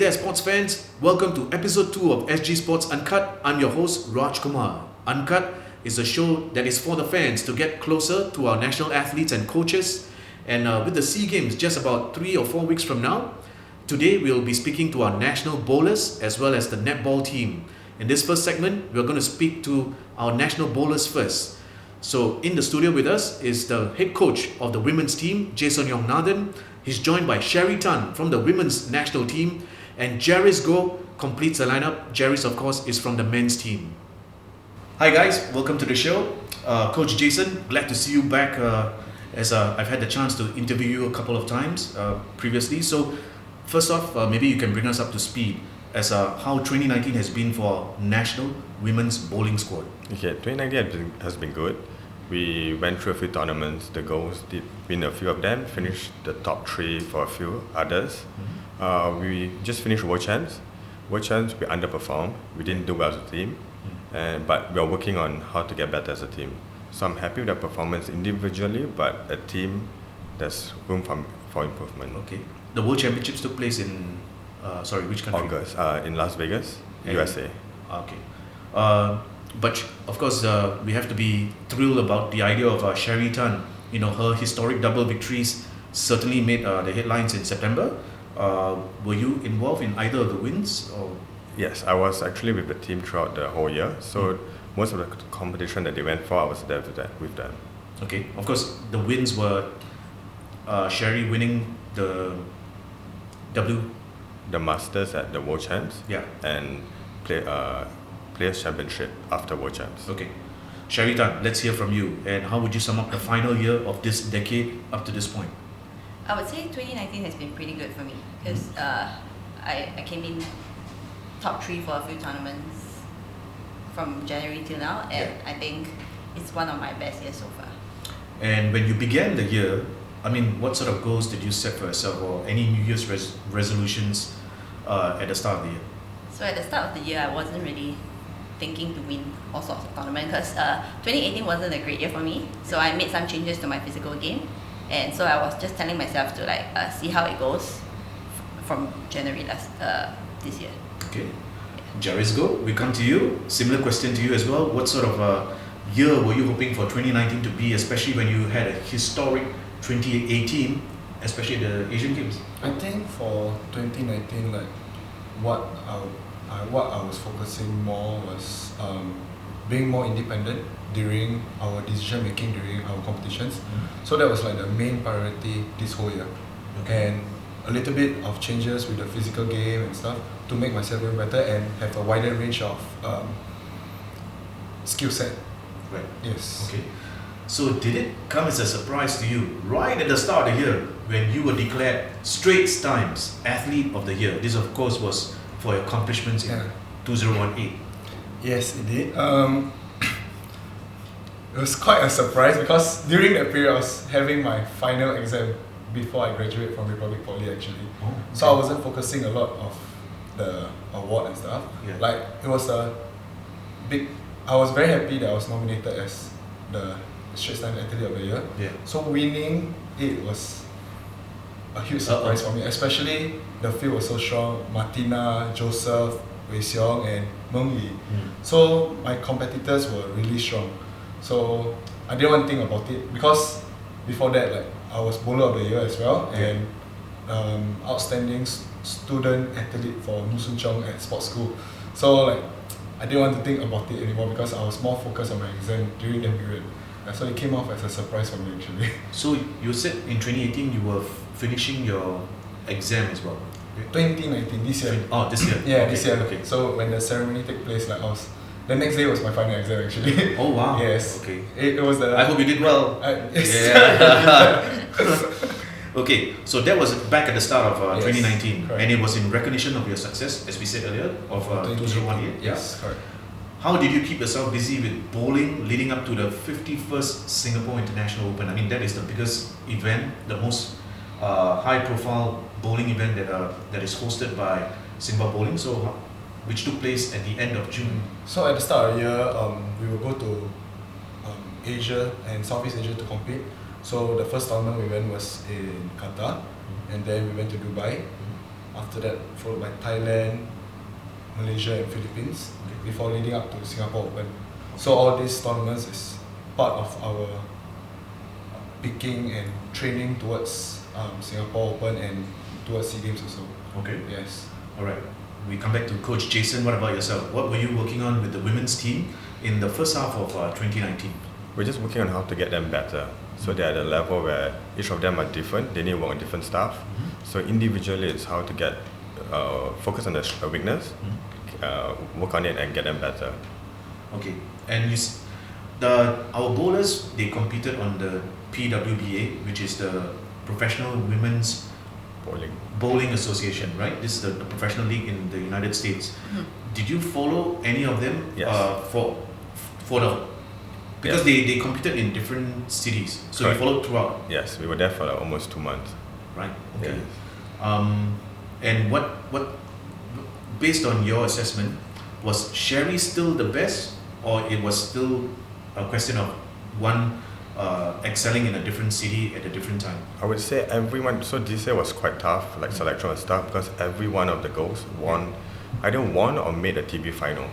there, sports fans. Welcome to episode 2 of SG Sports Uncut. I'm your host, Raj Kumar. Uncut is a show that is for the fans to get closer to our national athletes and coaches. And with the SEA Games just about 3 or 4 weeks from now, today we'll be speaking to our national bowlers as well as the netball team. In this first segment, we're going to speak to our national bowlers first. So in the studio with us is the head coach of the women's team, Yeong-Nathan. He's joined by Cherie Tan from the women's national team, and Jaris Goh completes the lineup. Jaris, of course, is from the men's team. Hi guys, welcome to the show. Coach Jason, glad to see you back as I've had the chance to interview you a couple of times previously. So first off, maybe you can bring us up to speed as how 2019 has been for our national women's bowling squad. Okay, 2019 has been good. We went through a few tournaments. The girls did win a few of them, finished the top 3 for a few others. We just finished World Champs. World Champs, we underperformed. We didn't do well as a team, but we're working on how to get better as a team. So I'm happy with the performance individually, but a team, there's room for improvement. Okay. The World Championships took place in, which country? August, in Las Vegas, USA. Okay. But of course, we have to be thrilled about the idea of Cherie Tan. You know, her historic double victories certainly made the headlines in September. Were you involved in either of the wins? Or? Yes, I was actually with the team throughout the whole year. So most of the competition that they went for, I was there with them. Okay. Of course, the wins were Cherie winning the Masters at the World Champs. Yeah. And Players Championship after World Champs. Okay. Cherie Tan, let's hear from you. And how would you sum up the final year of this decade up to this point? I would say 2019 has been pretty good for me because I came in top 3 for a few tournaments from January till now, and I think it's one of my best years so far. And when you began the year, I mean, what sort of goals did you set for yourself, or any New Year's resolutions at the start of the year? So at the start of the year, I wasn't really thinking to win all sorts of tournaments because 2018 wasn't a great year for me. So I made some changes to my physical game, and so I was just telling myself to see how it goes from January this year. Okay. Jaris Goh, we come to you. Similar question to you as well. What sort of year were you hoping for 2019 to be, especially when you had a historic 2018, especially the Asian Games? I think for 2019, what I was focusing more was being more independent during our decision making during our competitions. So that was the main priority this whole year. Okay. And a little bit of changes with the physical game and stuff to make myself even better and have a wider range of skill set. Right. Yes. Okay. So did it come as a surprise to you right at the start of the year when you were declared Straits Times Athlete of the Year? This of course was for your accomplishments in 2018. Yes, it did. It was quite a surprise because during that period I was having my final exam before I graduate from Republic Poly actually. Oh, okay. So I wasn't focusing a lot of the award and stuff. Yeah. It was I was very happy that I was nominated as the Straits Times Athlete of the Year. Yeah. So winning it was a huge surprise for me, especially the field was so strong. Martina, Joseph, Wei Xiong and Meng Yi. So my competitors were really strong. So I didn't want to think about it because before that I was bowler of the year as well, and outstanding student athlete for Musun Chong at sports school. So I didn't want to think about it anymore because I was more focused on my exam during that period. So it came off as a surprise for me actually. So you said in 2018 you were finishing your exam as well? 2019, this year. Oh, this year? Yeah, okay. this year. Okay. So when the ceremony took place, the next day was my final exam actually. Oh wow. Yes. Okay. It was I hope you did well. Yes. Yeah. Okay, so that was back at the start of 2019, correct. and it was in recognition of your success, as we said earlier, of 2018. Yes, correct. How did you keep yourself busy with bowling leading up to the 51st Singapore International Open? I mean, that is the biggest event, the most high-profile bowling event that is hosted by Singapore Bowling, which took place at the end of June. So at the start of the year, we will go to Asia and Southeast Asia to compete. So the first tournament we went was in Qatar, and then we went to Dubai, After that, followed by Thailand, Malaysia and Philippines, before leading up to Singapore Open. So all these tournaments is part of our picking and training towards Singapore Open and towards SEA Games also. Okay. Yes. All right. We come back to Coach Jason. What about yourself? What were you working on with the women's team in the first half of 2019? We're just working on how to get them better. So they're at a level where each of them are different. They need to work on different stuff. So individually, it's how to get focus on the weakness, work on it, and get them better. Okay. And our bowlers, they competed on the PWBA, which is the Professional Women's Bowling Association, right? This is the professional league in the United States. Did you follow any of them? Yes. Because Yes. they competed in different cities, so Correct. you followed throughout, Yes, we were there for like almost 2 months. right? Okay. Yes. And what based on your assessment, was Cherie still the best, or it was still a question of one excelling in a different city at a different time? I would say everyone, so this year was quite tough, like selection and stuff, because every one of the girls either won or made a TB final.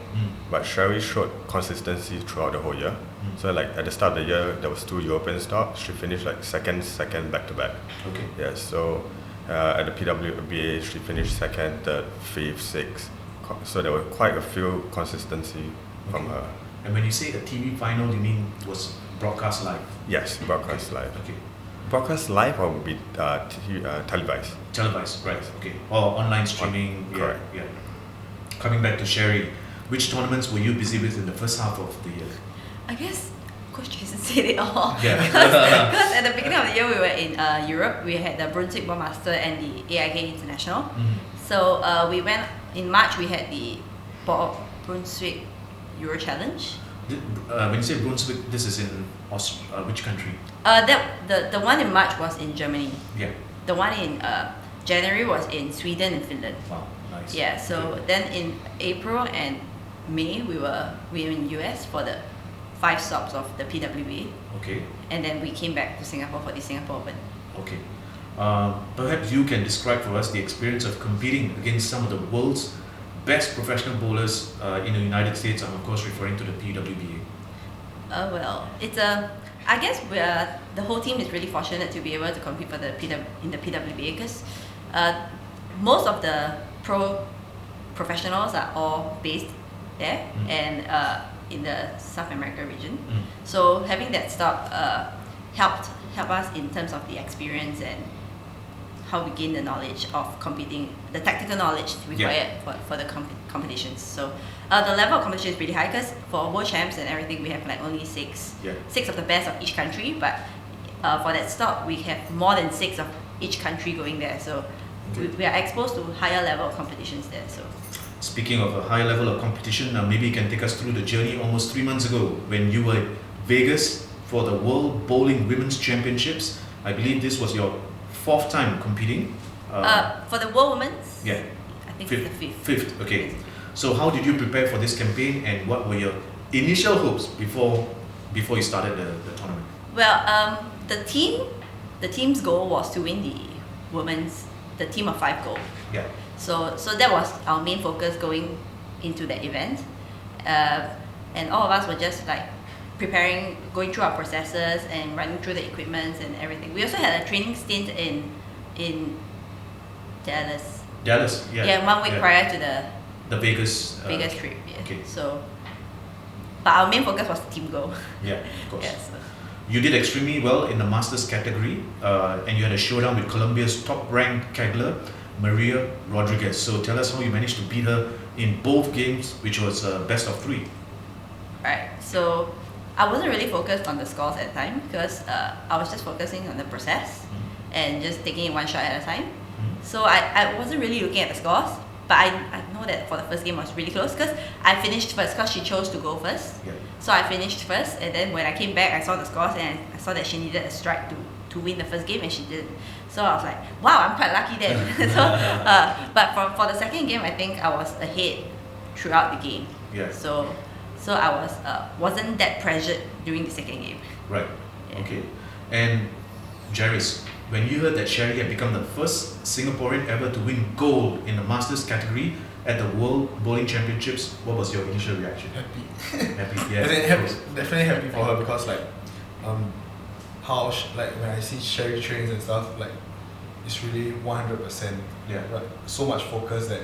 But Cherie showed consistency throughout the whole year. So like at the start of the year, there was 2 European stops. She finished like second back to back. Okay. Yes, so at the PWBA, she finished second, third, fifth, sixth. So there were quite a few consistency from her. And when you say a TV final, you mean was broadcast live? Yes, broadcast live. Okay. Broadcast live or would be televised? Televised, right? Okay. Or online streaming. Yeah, correct. yeah. Coming back to Cherie, which tournaments were you busy with in the first half of the year? I guess Coach Jason said it all. Yeah. Because at the beginning of the year we were in Europe. We had the Brunswick World Master and the AIK International. So we went in March. We had the Brunswick Euro Challenge. When you say Brunswick, this is in which country? The one in March was in Germany. Yeah. The one in January was in Sweden and Finland. Wow, nice. Yeah. So Okay. then in April and May we were in US for the 5 stops of the PWBA, Okay. and then we came back to Singapore for the Singapore Open. Okay. Perhaps you can describe for us the experience of competing against some of the world's best professional bowlers in the United States. I'm of course referring to the PWBA. Well, I guess the whole team is really fortunate to be able to compete for in the PWBA because most of the professionals are all based there and in the South America region. So having that stop helped us in terms of the experience and how we gain the knowledge of competing, the tactical knowledge required for the competitions. So the level of competition is really high because for world champs and everything we have like only six of the best of each country, but for that stop we have more than 6 of each country going there. So we are exposed to higher level of competitions there. So Speaking of a high level of competition, maybe you can take us through the journey almost 3 months ago when you were in Vegas for the World Bowling Women's Championships. I believe this was your 4th time competing. for the World Women's, Yeah. I think it's the 5th. 5th, okay. So how did you prepare for this campaign and what were your initial hopes before you started the tournament? Well, the team's goal was to win the team of 5 goal. Yeah. So that was our main focus going into that event, and all of us were just like preparing, going through our processes and running through the equipments and everything. We also had a training stint in Dallas. Dallas, yeah. Yeah, 1 week prior to the Vegas Vegas trip. Yeah. Okay. So, but our main focus was team goal. Yeah, of course. Yes. You did extremely well in the Masters category, and you had a showdown with Colombia's top-ranked kegler, Maria Rodriguez. So tell us how you managed to beat her in both games, which was best of 3. Right. So I wasn't really focused on the scores at the time because I was just focusing on the process and just taking it one shot at a time. So I wasn't really looking at the scores, but I know that for the first game was really close because I finished first because she chose to go first. Yeah. So I finished first, and then when I came back, I saw the scores and I saw that she needed a strike to win the first game, and she did. So I was like, wow, I'm quite lucky then. So, but for the second game, I think I was ahead throughout the game. Yeah. So I wasn't that pressured during the second game. Right. Yeah. Okay. And Jaris, when you heard that Cherie had become the first Singaporean ever to win gold in the Masters category at the World Bowling Championships, what was your initial reaction? Happy. Happy, yeah. Definitely happy for her because like, how like when I see Cherie trains and stuff, like it's really 100%. Yeah. Right. So much focus that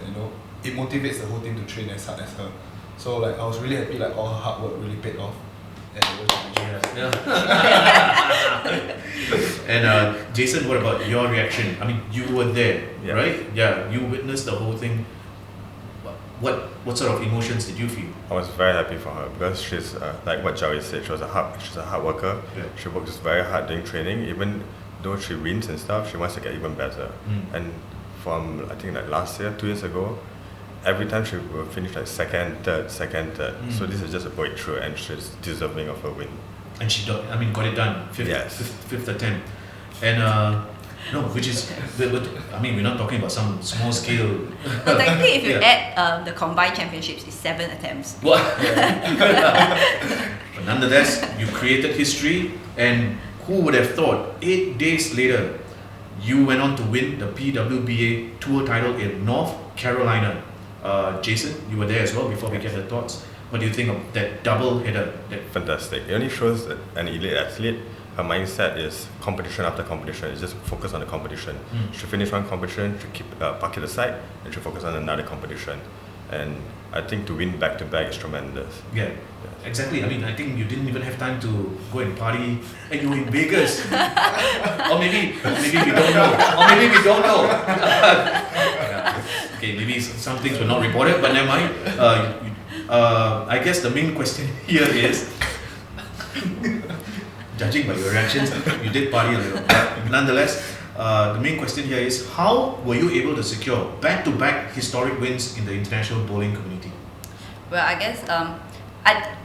it motivates the whole team to train as hard as her. So like I was really happy like all her hard work really paid off. And Jason, what about your reaction? I mean, you were there, right? Yeah, you witnessed the whole thing. What sort of emotions did you feel? I was very happy for her because she's like what Jaris said. She's a hard worker. Yeah. She works very hard doing training. Even though she wins and stuff, she wants to get even better. And from I think like last year, 2 years ago, every time she will finish like second, third. So this is just a breakthrough, and she's deserving of a win. And she got it done. Fifth attempt. And no, which is, I mean, we're not talking about some small scale. No, technically, if you add the combined championships, it's 7 attempts. What? But nonetheless, you created history, and who would have thought 8 days later, you went on to win the PWBA Tour title in North Carolina. Jason, you were there as well. Before we get your thoughts, what do you think of that double header? Fantastic. It only shows that an elite athlete, her mindset is competition after competition. It's just focus on the competition. She finish one competition, she keep park it aside, and she focus on another competition. And I think to win back to back is tremendous. Yeah, exactly. I mean, I think you didn't even have time to go and party, and you were in Vegas. or maybe we don't know. Or maybe we don't know. Okay, maybe some things were not reported, but never mind. I guess the main question here is, judging by your reactions, you did party a little. But nonetheless, the main question here is, how were you able to secure back-to-back historic wins in the international bowling community? Well, I guess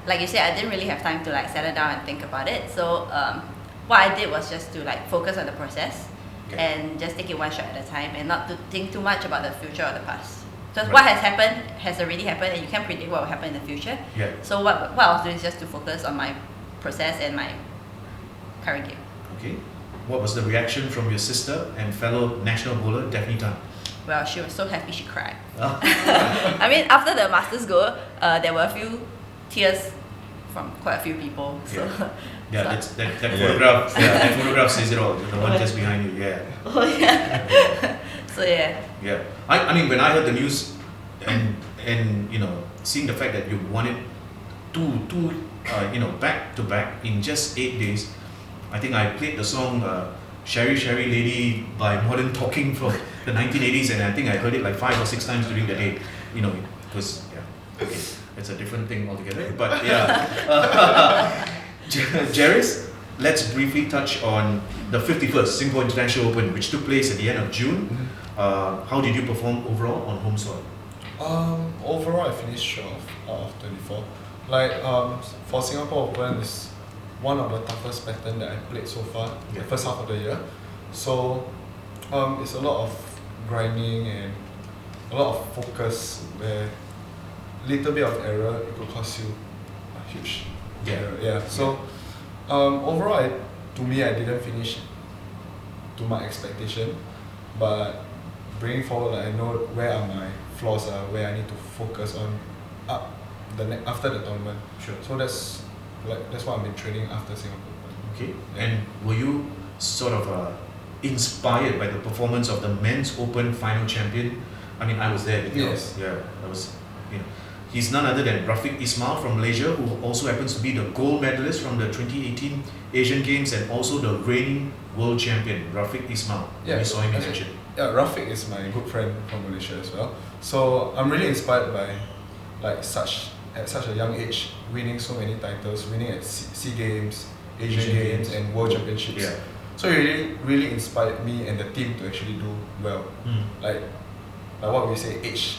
like you said, I didn't really have time to like settle down and think about it. So what I did was just to like focus on the process and just take it one shot at a time and not to think too much about the future or the past. Because what has happened has already happened, and you can't predict what will happen in the future. Yeah. So what I was doing is just to focus on my process and my current game. Okay. What was the reaction from your sister and fellow national bowler, Daphne Tan? Well, she was so happy she cried. I mean, after the Masters goal, there were a few tears from quite a few people. So, that photograph. That photograph says it all. The one just behind you. Yeah. Oh yeah. So yeah. Yeah. I mean, when I heard the news, and seeing the fact that you won it two back to back in just 8 days, I think I played the song Cherie Cherie Lady by Modern Talking from the 1980s, and I think I heard it like 5 or 6 times during the day. Because okay, it's a different thing altogether. But yeah, Jaris, let's briefly touch on the 51st Singapore International Open, which took place at the end of June. How did you perform overall on home soil? Overall, I finished 12 out of 24. Like for Singapore Open, it's one of the toughest pattern that I played so far, the first half of the year. So it's a lot of grinding and a lot of focus where little bit of error, it will cost you a huge error. Yeah. So overall, to me, I didn't finish to my expectation, but bringing forward, I know where are my flaws are, where I need to focus on after the tournament. Sure. So that's what I've been training after Singapore. Okay. And were you sort of inspired by the performance of the men's Open final champion? I mean, I was there. Yes. Yeah. I was. He's none other than Rafiq Ismail from Malaysia, who also happens to be the gold medalist from the 2018 Asian Games and also the reigning world champion, Rafiq Ismail. Yeah. We saw him in action. Yeah, Rafiq is my good friend from Malaysia as well. So I'm really inspired by at such a young age, winning so many titles, winning at SEA Games, Asian Games and World Championships. Yeah. So it really inspired me and the team to actually do well. Like what we say, age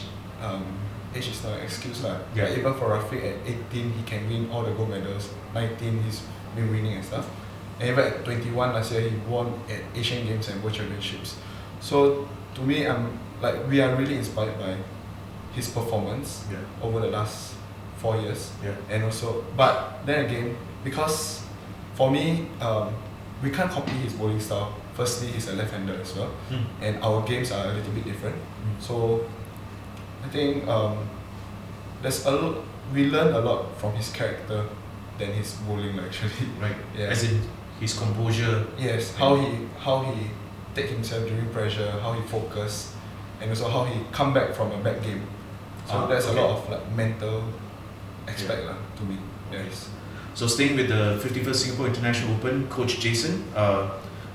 is not an excuse. Yeah. Like even for Rafiq at 18, he can win all the gold medals. 19, he's been winning and stuff. And even at 21 last year, he won at Asian Games and World Championships. So to me, we are really inspired by his performance over the last 4 years. Yeah. And also, but then again, because for me, we can't copy his bowling style. firstly he's a left-hander as well, and our games are a little bit different. So I think we learn a lot from his character than his bowling actually. Right. Yeah. As in his composure. Yes, how he take himself during pressure, how he focus, and also how he come back from a bad game. So there's a lot of like mental aspect to me. Yes. So staying with the 51st Singapore International Open, Coach Jason,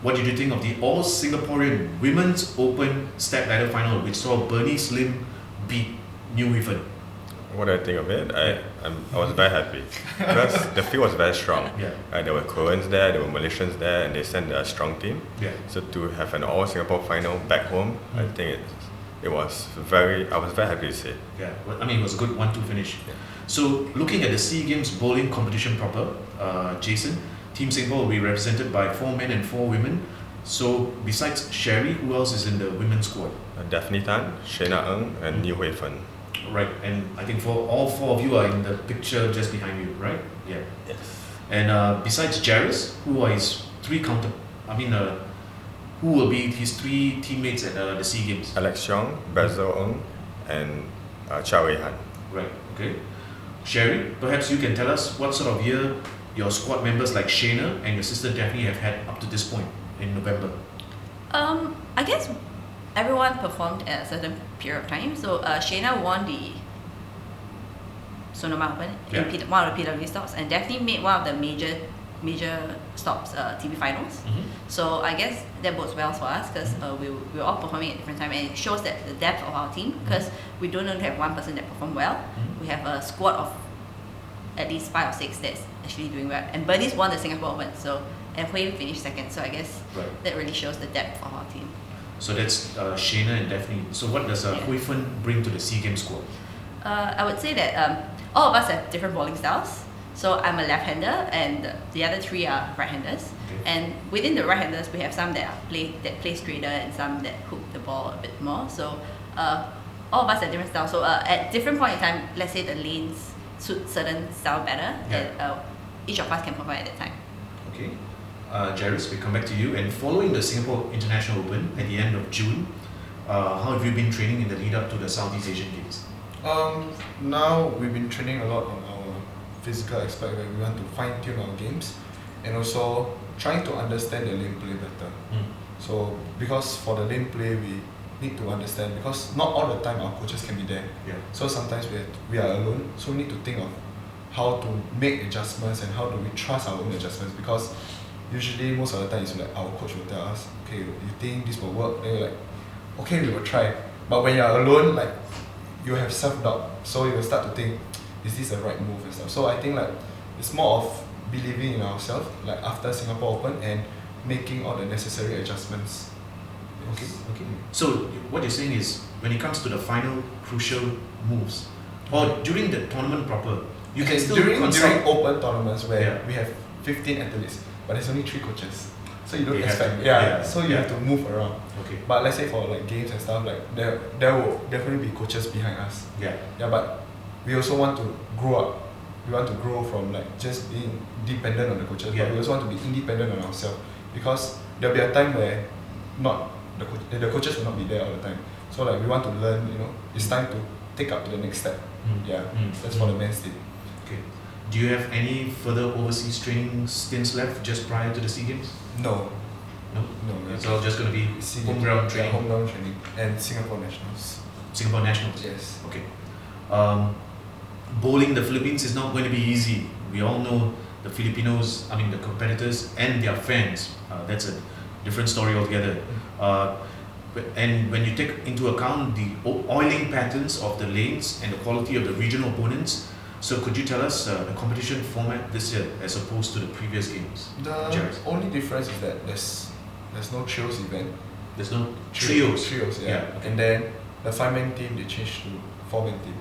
what did you think of the all Singaporean Women's Open step ladder final, which saw Bernice Lim beat Yeong-Nathan? What do I think of it? I was very happy because the field was very strong. Yeah. There were Koreans there were Malaysians there, and they sent a strong team. Yeah. So to have an all Singapore final back home, I think I was very happy to see. Yeah, well, I mean, it was a good 1-2 finish. Yeah. So looking at the SEA Games bowling competition proper, Jason, Team Singapore will be represented by 4 men and 4 women. So besides Cherie, who else is in the women's squad? Daphne Tan, Shena Ng, and Niu Hui Fen. Right, and I think for all 4 of you are in the picture just behind you, right? Yeah. Yes. And besides Jaris, who are his 3 who will be his 3 teammates at the SEA Games? Alex Yong, Basil Ng, and Chow Wei Han. Right, okay. Cherie, perhaps you can tell us what sort of year your squad members like Shayna and your sister Daphne have had up to this point in November. I guess everyone performed at a certain period of time. So Shayna won the Sonoma Open in one of the PW stops, and Daphne made one of the major stops, TV finals. So I guess that bodes well for us because we were all performing at different time, and it shows that the depth of our team, because we don't only have one person that performed well. We have a squad of at least 5 or 6 that's actually doing well. And Bernice won the Singapore Open, and Hui finished second. So I guess that really shows the depth of our team. So that's Shayna and Daphne. So what does Hui Fen bring to the SEA Games squad? I would say that all of us have different bowling styles. So I'm a left-hander, and the other 3 are right-handers. Okay. And within the right-handers, we have some that play straighter and some that hook the ball a bit more. So all of us have different styles. So at different point in time, let's say the lanes suit certain style better, and each of us can perform at that time. Okay. Jaris, we come back to you. And following the Singapore International Open at the end of June, how have you been training in the lead up to the Southeast Asian Games? Now we've been training a lot on our physical aspect, where we want to fine tune our games and also trying to understand the lane play better. So because for the lane play we need to understand, because not all the time our coaches can be there. So sometimes we are alone, so we need to think of how to make adjustments and how do we trust our own adjustments, because usually most of the time it's like our coach will tell us, okay, you think this will work, then you're like, okay, we will try. But when you're alone, like, you have self-doubt, so you will start to think, is this the right move and stuff. So I think like it's more of believing in ourselves, like after Singapore Open, and making all the necessary adjustments. Okay. So what you're saying is, when it comes to the final crucial moves, or during the tournament proper, you can still during open tournaments where we have 15 athletes, but there's only 3 coaches, so you don't expect. So you have to move around. Okay. But let's say for like games and stuff, like there will definitely be coaches behind us. But we also want to grow up. We want to grow from like just being dependent on the coaches, but we also want to be independent on ourselves, because there'll be a time where the coaches will not be there all the time. So like we want to learn, it's time to take up to the next step. That's for the men's team. Okay. Do you have any further overseas training stints left just prior to the SEA Games? No. It's all just going to be home ground training. Home ground training and Singapore Nationals. Singapore Nationals. Yes. Okay. Bowling the Philippines is not going to be easy. We all know the Filipinos, the competitors and their fans. That's a different story altogether. And when you take into account the oiling patterns of the lanes and the quality of the regional opponents, so could you tell us the competition format this year as opposed to the previous games? The only difference is that there's no trios event. There's no trios. Okay. And then the 5-man team, they changed to 4-man team.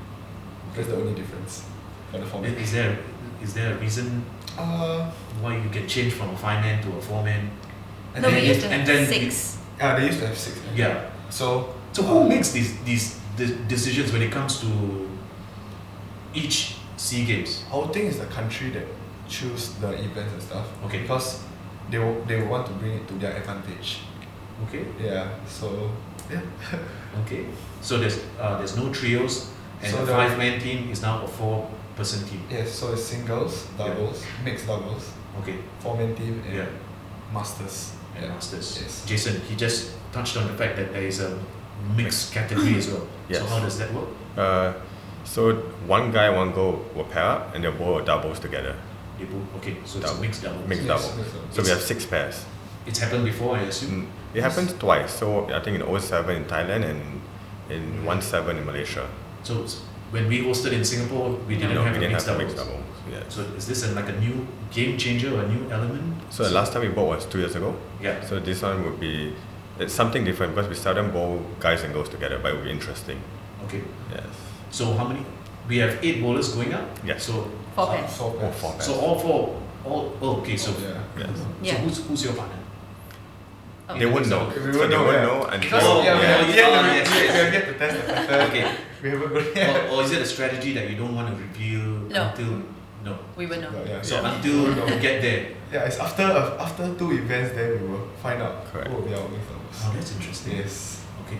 That's the only difference for the format. Is there a reason why you can change from a 5-man to a 4-man? No, we used to have 6. They used to have 6. So who makes these decisions when it comes to each SEA Games? I would think it's the country that choose the events and stuff. Okay. Because they will want to bring it to their advantage. Okay. Yeah, so yeah. Okay. So there's no trios, and So the the- 5-man team is now a 4-person team. Yes, so it's singles, doubles, mixed doubles, Okay. 4-man team, and Yeah. masters. And Yeah. masters. Yes. Jason, he just touched on the fact that there is a mixed category as well. Yes. So how does that work? So one guy, one girl will pair up, and they both doubles together. They both, okay, so it's a Double. mixed double. Mixed Yes, double. mixed double. So we have 6 pairs. It's happened before, I assume. It happens twice. So I think in 07 in Thailand and in 17 in Malaysia. So when we hosted in Singapore, we didn't have a mixed doubles. doubles. Yeah. So is this like a new game changer or a new element? So the last time we bowled was 2 years ago. Yeah. So this one would be, it's something different because we seldom bowl guys and girls together, but it would be interesting. Okay. Yes. So how many? We have 8 bowlers going up. Yes. So 4 pairs. Four Oh, pairs. 4 pairs. so all 4. Okay. So Yeah. Yes. Yeah. So who's your partner? Okay. They won't know. We So won't they know, won't yeah. know until Because Oh, yeah, yeah, we yeah, have yes, yet yes. to test the pattern. Okay. We haven't gone yet. Or is it a strategy that you don't want to reveal No. until no? We will know. Yeah. So Yeah. until you get there. Yeah, it's after 2 events, then we will find out Correct. who will be our mixed doubles. Oh, that's interesting. Yes. Okay.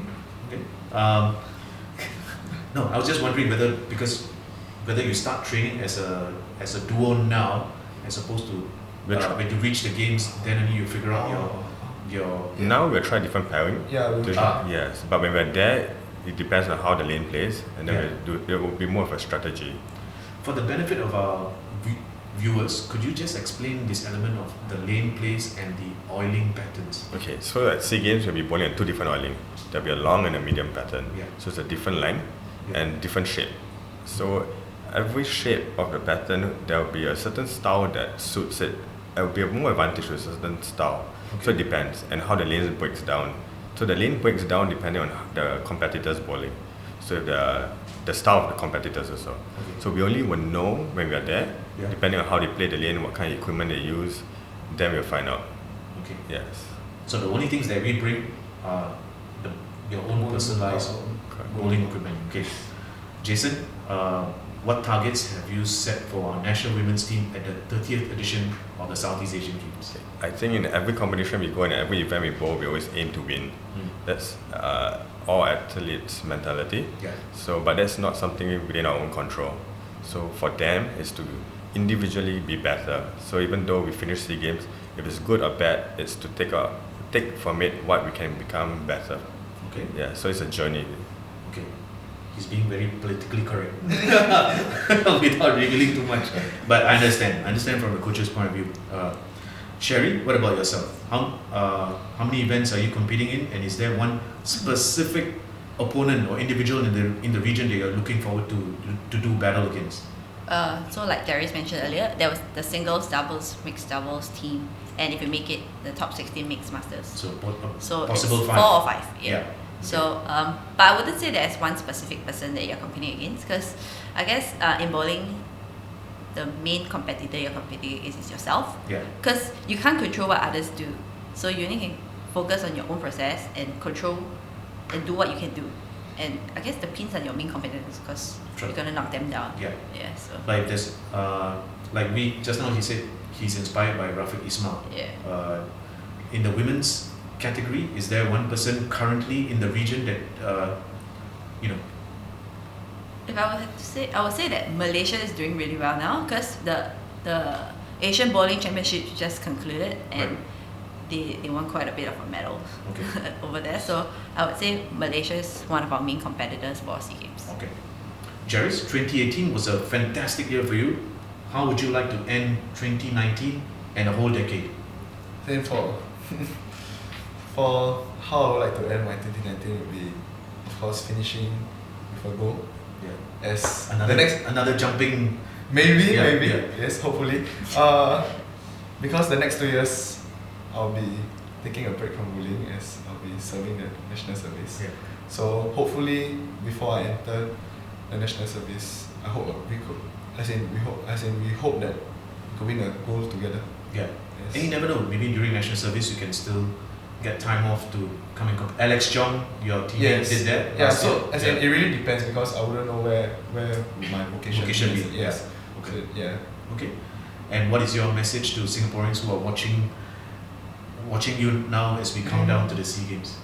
No, I was just wondering whether you start training as a duo now, as opposed to when you reach the games, then only you figure out your. Now we'll try different pairing. Yeah, we'll to- try. Yes, but when we're there, it depends on how the lane plays, and then Yeah. it will be more of a strategy. For the benefit of our viewers, could you just explain this element of the lane plays and the oiling patterns? Okay, so at SEA Games, we'll be bowling on 2 different oiling. There'll be a long and a medium pattern. Yeah. So it's a different length Yeah. and different shape. So every shape of the pattern, there'll be a certain style that suits it. There will be more advantage to a certain style. So it depends, and how the lane breaks down. So the lane breaks down depending on the competitors bowling. So the style of the competitors also. Okay. So we only will know when we are there, Yeah. depending on how they play the lane, what kind of equipment they use, then we'll find out. Okay. Yes. So the only things that we bring are your own personalized Correct. bowling equipment. Okay. Jason, what targets have you set for our national women's team at the 30th edition of the Southeast Asian Games? I think in every competition we go and every event we bowl, we always aim to win. That's all athletes' mentality. Yeah. So, but that's not something within our own control. So for them, is to individually be better. So even though we finish SEA Games, if it's good or bad, it's to take from it what we can become better. Okay. Yeah. So it's a journey. Okay. He's being very politically correct without revealing too much. But I understand from the coach's point of view. Cherie, what about yourself? How many events are you competing in, and is there one specific opponent or individual in the region that you're looking forward to do battle against? So like Jaris mentioned earlier, there was the singles, doubles, mixed doubles team, and if you make it, the top 16 mixed masters. So So possible it's 5. 4 or 5. Yeah. Yeah. So, but I wouldn't say there's one specific person that you're competing against, because I guess in bowling, the main competitor you're competing against is yourself. Yeah. Because you can't control what others do, so you only can focus on your own process and control and do what you can do. And I guess the pins are your main competitors, because Sure. you're gonna knock them down. Yeah. Yeah. So. But if there's like we just now, he said he's inspired by Rafiq Ismail. Yeah. In the women's category, is there one person currently in the region that you know? If I were to say, I would say that Malaysia is doing really well now, because the Asian Bowling Championship just concluded, and Right. they won quite a bit of a medal Okay. over there. So I would say Malaysia is one of our main competitors for SEA Games. Okay. Jaris, 2018 was a fantastic year for you. How would you like to end 2019 and a whole decade? Then for how I would like to end my 2019 would be, of course, finishing with a goal. Yeah. As Another jumping. maybe Yeah. yes, hopefully. Because the next 2 years I'll be taking a break from bowling, as I'll be serving the national service. Yeah. So hopefully before I enter the national service, I hope we could, we hope that we could win a gold together. Yeah. Yes. And you never know. Maybe during national service you can still get time off to come and compete. Alex Jong, your teammate, did that. Yeah, last so year. as in, it really depends, because I wouldn't know where my vocation is. be. Yes. Okay. So, yeah. Okay. And what is your message to Singaporeans who are watching watching you now as we count down to the SEA Games?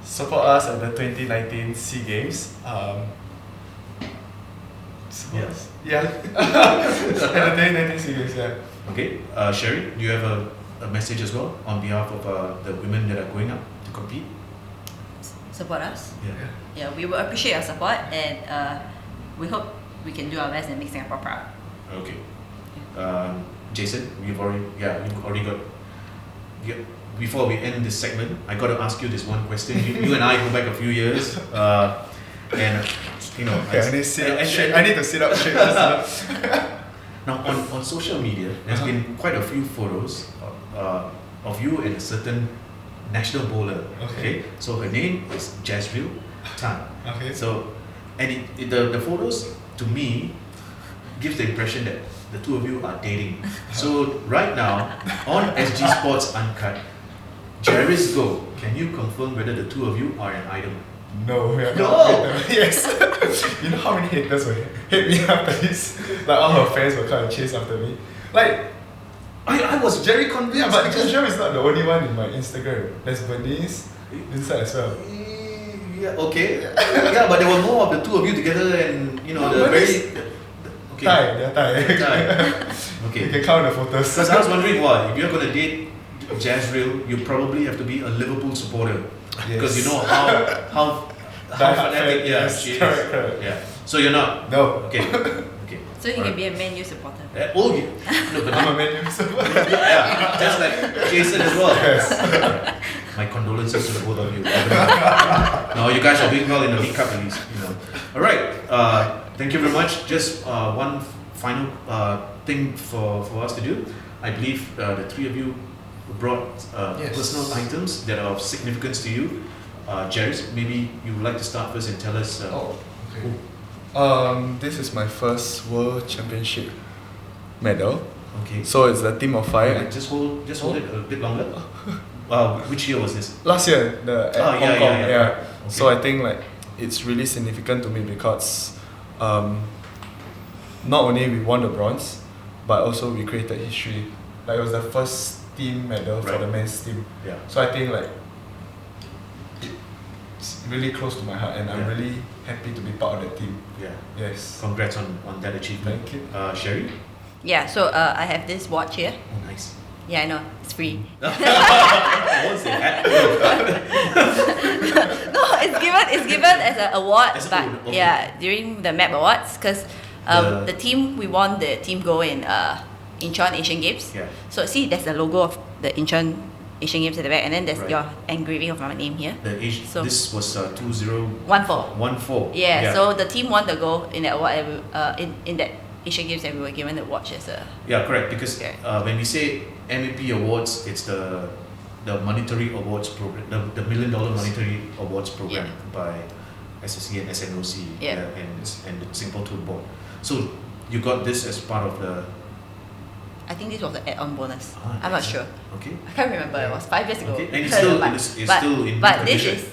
Support us at the 2019 SEA Games. Yes. Yeah. At the 2019 SEA Games, yeah. Okay, Cherie, do you have a message as well on behalf of the women that are going up to compete? Support us. Yeah. Yeah, we will appreciate your support, and we hope we can do our best and make Singapore proud. Okay. Jason, you've already got. Yeah, before we end this segment, I got to ask you this one question. You and I go back a few years, and you know. Okay, I need to sit up straight. Now on social media, there's been quite a few photos of you and a certain national bowler. Okay. So her name is Cherie Tan. Okay. So, and the photos to me gives the impression that the two of you are dating. So right now on SG Sports Uncut, Jaris Goh, can you confirm whether the two of you are an item? No, we are No. not. Yes. You know how many haters will hate me after this? Like all her fans will come and chase after me. Like, I was very convinced. yeah, but Cherie is not the only one in my Instagram. There's Bernice inside as well. Yeah, okay. Yeah, but there were more of the two of you together, and you know, No, the Bernice- very. Okay. They're Thai. You Okay. can count the photos. Because I was wondering why, if you're going to date Cherie, you probably have to be a Liverpool supporter. Because you know how fanatic she is. Correct. Yeah. So you're not. No. Okay. So you Alright. can be a Man U supporter. Oh yeah. No, but I'm a Man U supporter. yeah, just like Jason as well. Yes. My condolences to the both of you. No, you guys are doing well in the League Cup at least. You know. All right. Thank you very much. Just one final thing for us to do. I believe the three of you brought Yes. personal items that are of significance to you. Jaris, maybe you would like to start first and tell us. Okay. This is my first World Championship medal. Okay. So it's the Team of Five. Just hold it a bit longer. Which year was this? Last year, at Hong Kong. Yeah. Okay. So I think like it's really significant to me because not only we won the bronze, but also we created history. Like it was the first team medal for Right. the men's team. Yeah. So I think like it's really close to my heart, and I'm Yeah. really happy to be part of that team. Yeah. Yes. Congrats on that achievement. Thank you. Cherie? Yeah, so I have this watch here. Oh, nice. Yeah, I know, it's free. I won't say that. No, it's given as an award, As a but award, okay. yeah, during the MAP Awards, because the team, we won the team gold in Incheon Asian Games. Yeah. So see, there's the logo of the Incheon Asian Games at the back, and then there's Right. your engraving of my name here. So- this was 2014. 1-4. Yeah, so the team won the gold in that award, in that Asian Games, and we were given the watch as a. Yeah, correct. Because Yeah. when we say MEP awards, it's the monetary awards program, the $1 million monetary awards program by SSC and SNOC Yeah. and the Singapore Tour Board. So you got this as part of the. I think this was an add-on bonus. Ah, I'm not nice. sure. Okay. I can't remember. It was 5 years ago. Okay. And it's still but, it's but, still in but good this condition. is.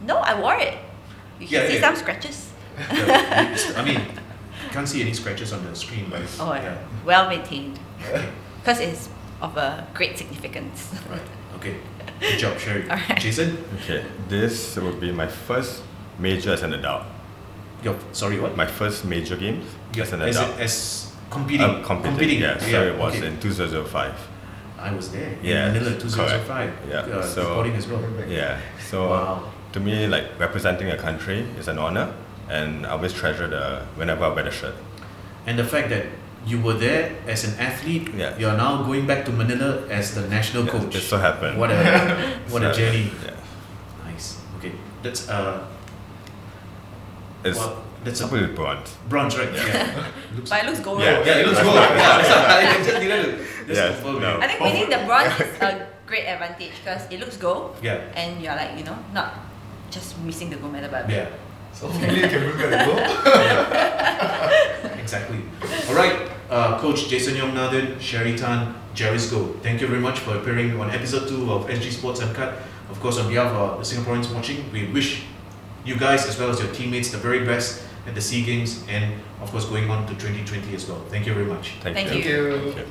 No, I wore it. You can Yeah, see yeah. some scratches. I mean, can't see any scratches on the screen, but Oh, yeah. well maintained. Okay. Because it's of a great significance. Right. Okay. Good job, Cherie. Alright. Jason, Okay, this would be my first major as an adult. sorry, what? My first major games as an As, adult. as competing. Competing, yeah. So it was okay. in 2005. I was there. Yeah, In Manila, 2005. correct. Yeah, so- Supporting as well. Yeah. So Wow. to me, like representing a country is an honor, and I always treasure whenever I wear the shirt. And the fact that you were there as an athlete, Yeah. you're now going back to Manila as the national coach. It so happened. What a So, journey. Yeah. Nice. Okay. That's It's well, that's a probably bronze. bronze, right? Yeah. Looks, But it looks gold. Yeah. yeah, it looks good. Yeah, I just needed to just Yes, confirm. no. I think winning the bronze is a great advantage because it looks gold Yeah. and you're like, not just missing the gold medal, but Yeah. So hopefully you can bring back the goal. Exactly. All right, Coach Jason Yeong-Nathan, Cherie Tan, Jaris Goh, thank you very much for appearing on episode 2 of SG Sports Uncut. Of course, on behalf of the Singaporeans watching, we wish you guys as well as your teammates the very best at the SEA Games and of course going on to 2020 as well. Thank you very much. Thank you. you. Thank you. Thank you.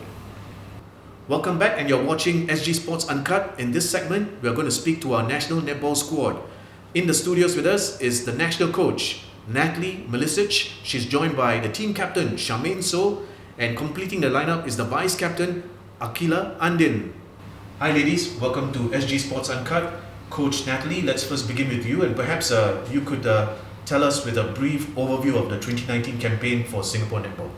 Welcome back, and you're watching SG Sports Uncut. In this segment, we are going to speak to our national netball squad. In the studios with us is the national coach, Natalie, Milicich. She's joined by the team captain, Charmaine, and completing the lineup is the vice captain, Aqilah Andin. Hi ladies, welcome to SG Sports Uncut. Coach Natalie, let's first begin with you, and perhaps you could tell us with a brief overview of the 2019 campaign for Singapore Netball.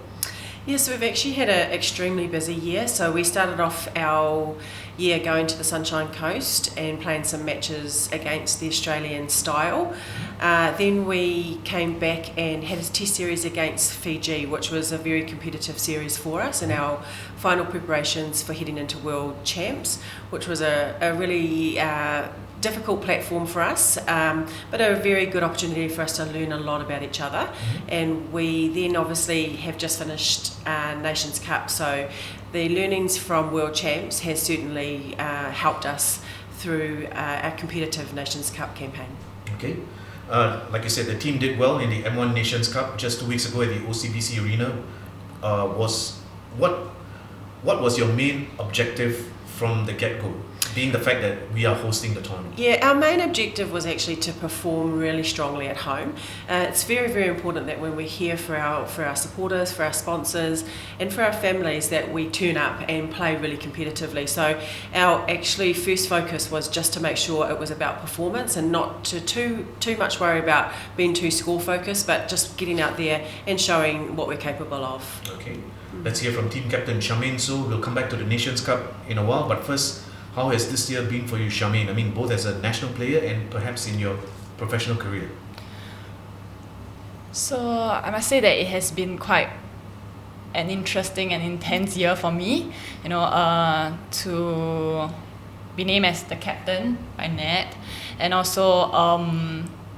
Yes, we've actually had an extremely busy year. So we started off our year going to the Sunshine Coast and playing some matches against the Australian style. Then we came back and had a test series against Fiji, which was a very competitive series for us in our final preparations for heading into World Champs, which was a really difficult platform for us, but a very good opportunity for us to learn a lot about each other. And we then obviously have just finished Nations Cup, so the learnings from World Champs has certainly helped us through our competitive Nations Cup campaign. Okay. Like you said, the team did well in the M1 Nations Cup just 2 weeks ago at the OCBC Arena. What was your main objective from the get-go, being the fact that we are hosting the tournament? Yeah, our main objective was actually to perform really strongly at home. It's very, very important that when we're here for our supporters, for our sponsors, and for our families, that we turn up and play really competitively. So our actually first focus was just to make sure it was about performance and not to too much worry about being too score focused, but just getting out there and showing what we're capable of. Okay. Let's hear from team captain Charmaine. So we'll come back to the Nations Cup in a while, but first, how has this year been for you, Charmaine? I mean, both as a national player and perhaps in your professional career. So I must say that it has been quite an interesting and intense year for me. You know, to be named as the captain by Nat, and also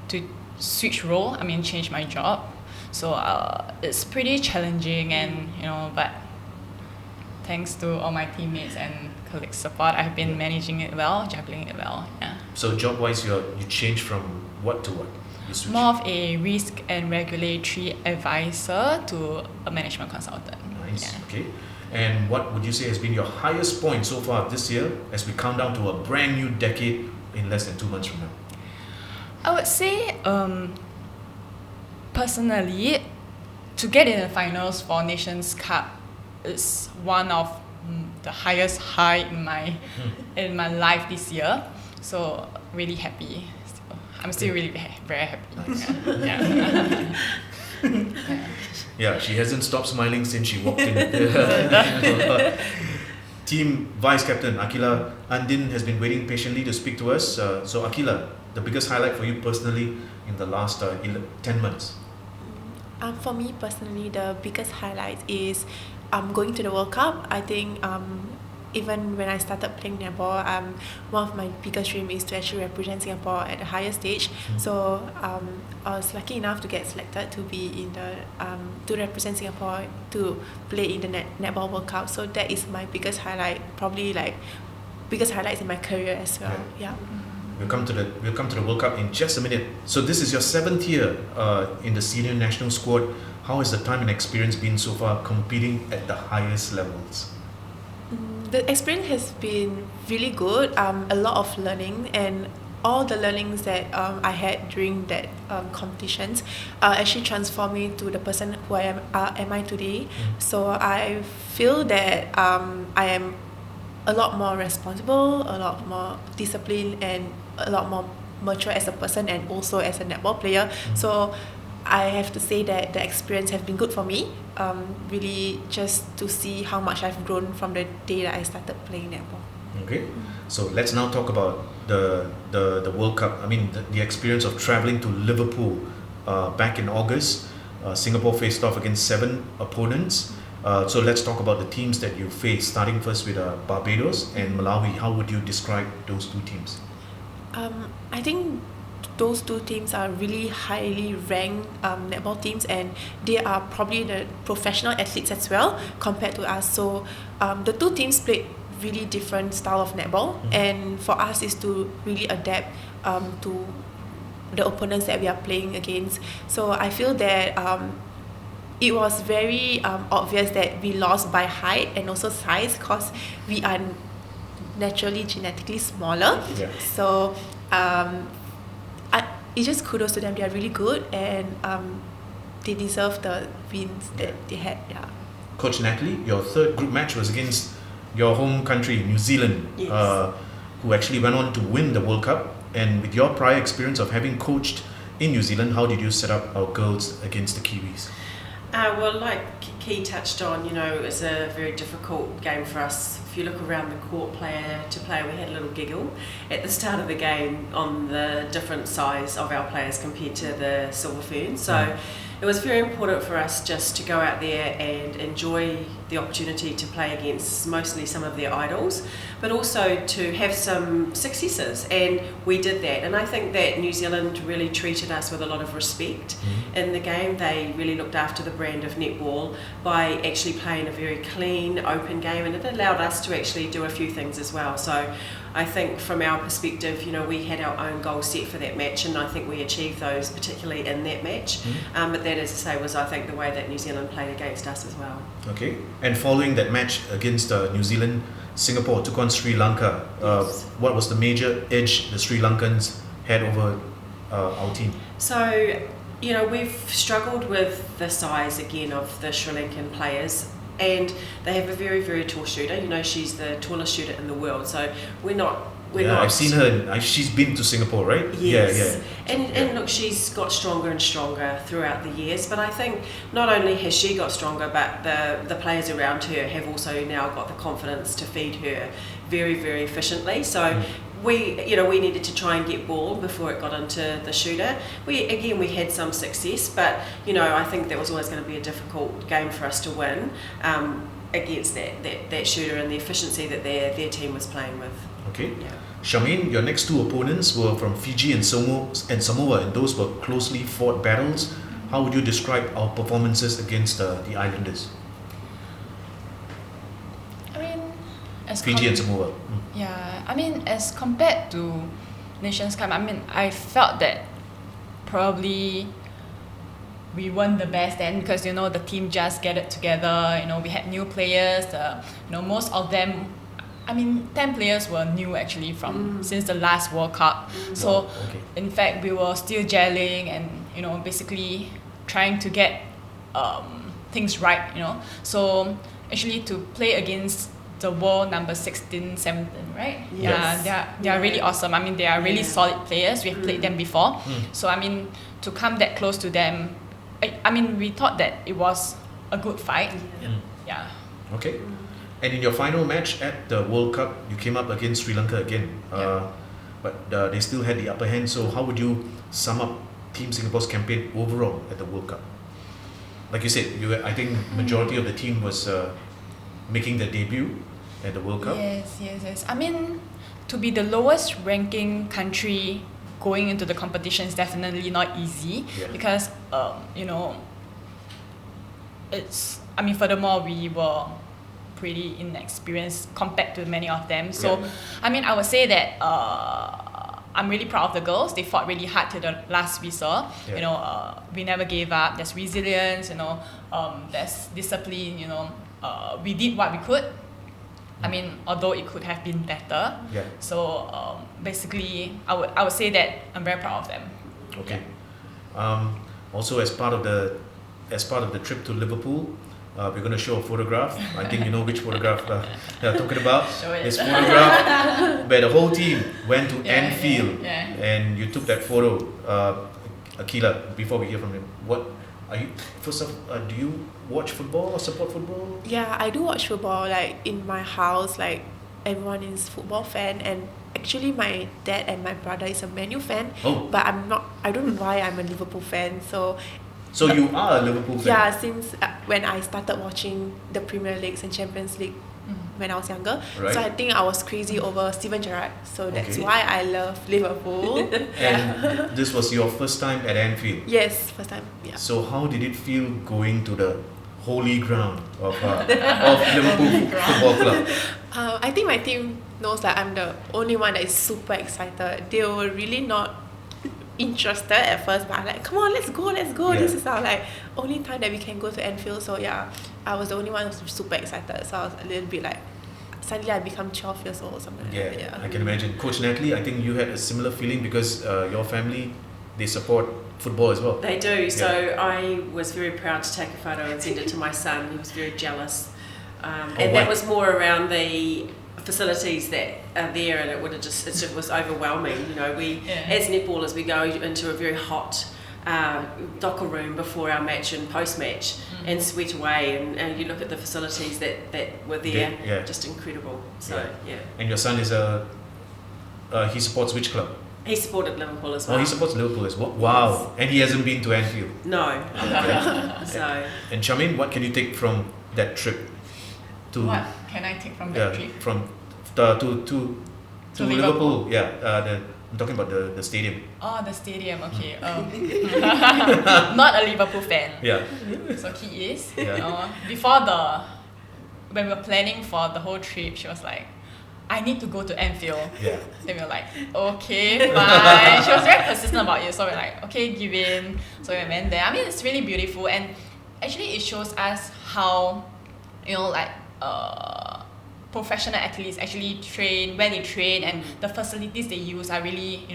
to switch role. I mean, change my job. So it's pretty challenging, and but thanks to all my teammates and colleagues' support, I've been managing it well, juggling it well. Yeah. So job-wise, you changed from what to what? You switched? More of a risk and regulatory advisor to a management consultant. Nice. Yeah. Okay. And what would you say has been your highest point so far this year as we count down to a brand new decade in less than 2 months from now? I would say, personally, to get in the finals for Nations Cup is one of the highest high in my life this year. So really happy. I'm still really very happy. Nice. Yeah. Yeah, she hasn't stopped smiling since she walked in. Team Vice Captain Aqilah Andin has been waiting patiently to speak to us. So Aqilah, the biggest highlight for you personally in the last 10 months? For me personally, the biggest highlight is going to the World Cup. I think even when I started playing netball, one of my biggest dreams is to actually represent Singapore at the higher stage. So I was lucky enough to get selected to be in the to represent Singapore to play in the netball World Cup. So that is my biggest highlight, probably like biggest highlights in my career as well. Yeah. We'll come to the World Cup in just a minute. So this is your 7th year in the senior national squad. How has the time and experience been so far competing at the highest levels? The experience has been really good. A lot of learning, and all the learnings that I had during that competitions actually transformed me to the person who am I today. So I feel that I am a lot more responsible, a lot more disciplined, and a lot more mature as a person and also as a netball player. So I have to say that the experience has been good for me. Really just to see how much I've grown from the day that I started playing netball. Okay, so let's now talk about the World Cup. I mean, the experience of traveling to Liverpool back in August. Singapore faced off against 7 opponents. So let's talk about the teams that you faced, starting first with Barbados and Malawi. How would you describe those 2 teams? I think those 2 teams are really highly ranked netball teams, and they are probably the professional athletes as well compared to us. So the 2 teams played really different style of netball, and for us is to really adapt to the opponents that we are playing against. So I feel that it was very obvious that we lost by height and also size because we are naturally genetically smaller. Yeah. So it's just kudos to them. They are really good and they deserve the wins that they had. Yeah. Coach Natalie, your third group match was against your home country, New Zealand, Yes. who actually went on to win the World Cup. And with your prior experience of having coached in New Zealand, how did you set up our girls against the Kiwis? Well, like Key touched on, it's a very difficult game for us. If you look around the court player to player, we had a little giggle at the start of the game on the different size of our players compared to the Silver Ferns. So it was very important for us just to go out there and enjoy the opportunity to play against mostly some of their idols, but also to have some successes, and we did that. And I think that New Zealand really treated us with a lot of respect in the game. They really looked after the brand of netball by actually playing a very clean, open game, and it allowed us to actually do a few things as well. So I think from our perspective, we had our own goals set for that match, and I think we achieved those, particularly in that match. But that, as I say, was I think the way that New Zealand played against us as well. Okay. And following that match against New Zealand, Singapore took on Sri Lanka. Yes. What was the major edge the Sri Lankans had over our team? So, we've struggled with the size again of the Sri Lankan players, and they have a very, very tall shooter. She's the tallest shooter in the world. So we're not. I've seen her. She's been to Singapore, right? Yes. And look, she's got stronger and stronger throughout the years. But I think not only has she got stronger, but the players around her have also now got the confidence to feed her very, very efficiently. So we needed to try and get ball before it got into the shooter. We had some success, but I think that was always going to be a difficult game for us to win against that shooter and the efficiency that their team was playing with. Okay. Yeah. Charmaine, your next two opponents were from Fiji and Samoa, and those were closely fought battles. How would you describe our performances against the Islanders? I mean, as Fiji and Samoa. Yeah, I mean, as compared to Nations Cup, I felt that probably we weren't the best then because the team just gathered together. We had new players. Most of them. 10 players were new actually since the last World Cup. So, in fact, we were still gelling and basically trying to get things right. So, actually, to play against the world number 16, 17, right? Yes. Yeah, they are really awesome. They are really solid players. We have played them before. So, to come that close to them, we thought that it was a good fight. Yeah. Okay. And in your final match at the World Cup, you came up against Sri Lanka again. But they still had the upper hand. So how would you sum up Team Singapore's campaign overall at the World Cup? Like you said, I think majority of the team was making their debut at the World Cup. Yes. To be the lowest ranking country going into the competition is definitely not easy because, furthermore, we were pretty inexperienced compared to many of them. So, I would say that I'm really proud of the girls. They fought really hard to the last whistle. We never gave up. There's resilience, there's discipline, we did what we could. Although it could have been better. Yeah. So, basically, I would say that I'm very proud of them. Okay. Also, as part of the trip to Liverpool, we're going to show a photograph. I think you know which photograph they're talking about. Show it. This photograph where the whole team went to Anfield, Yeah. and you took that photo. Aqilah, before we hear from him, do you watch football or support football? Yeah, I do watch football. Like in my house, like everyone is football fan, and actually my dad and my brother is a Man U fan. Oh. But I'm not. I don't know why I'm a Liverpool fan. So you are a Liverpool fan? yeah, since when I started watching the Premier Leagues and Champions League when I was younger. Right. So I think I was crazy over Steven Gerrard. So that's Okay. why I love Liverpool. And this was your first time at Anfield. Yes, first time. Yeah. So how did it feel going to the holy ground of Liverpool Football Club? I think my team knows that I'm the only one that is super excited. They were really not interested at first, but I'm like, come on, let's go. Yeah. This is our like only time that we can go to Anfield. So yeah, I was the only one who was super excited. So I was a little bit like, suddenly I become 12 years old or something like that. Yeah, I can imagine. Coach Natalie, I think you had a similar feeling because your family, they support football as well. They do. So I was very proud to take a photo and send it to my son. He was very jealous. And that was more around the facilities that are there, and it just was overwhelming. You know, as netballers, we go into a very hot locker room before our match and post-match and sweat away, and you look at the facilities that were there, just incredible. So And your son is he supports which club? he supported Liverpool as well. Oh, he supports Liverpool as well. Wow. And he hasn't been to Anfield. No. So. And Charmaine, what can you take from that trip? What can I take from that trip? From to Liverpool. Yeah. I'm talking about the stadium. Oh, the stadium. Okay. Not a Liverpool fan. Yeah. So he is. Yeah. You know, when we were planning for the whole trip, she was like, I need to go to Anfield. Yeah. Then we were like, okay, fine. She was very persistent about it, so we're like, okay, give in. So we went there. I mean, it's really beautiful, and actually it shows us how, like professional athletes actually train, where they train, and the facilities they use are really,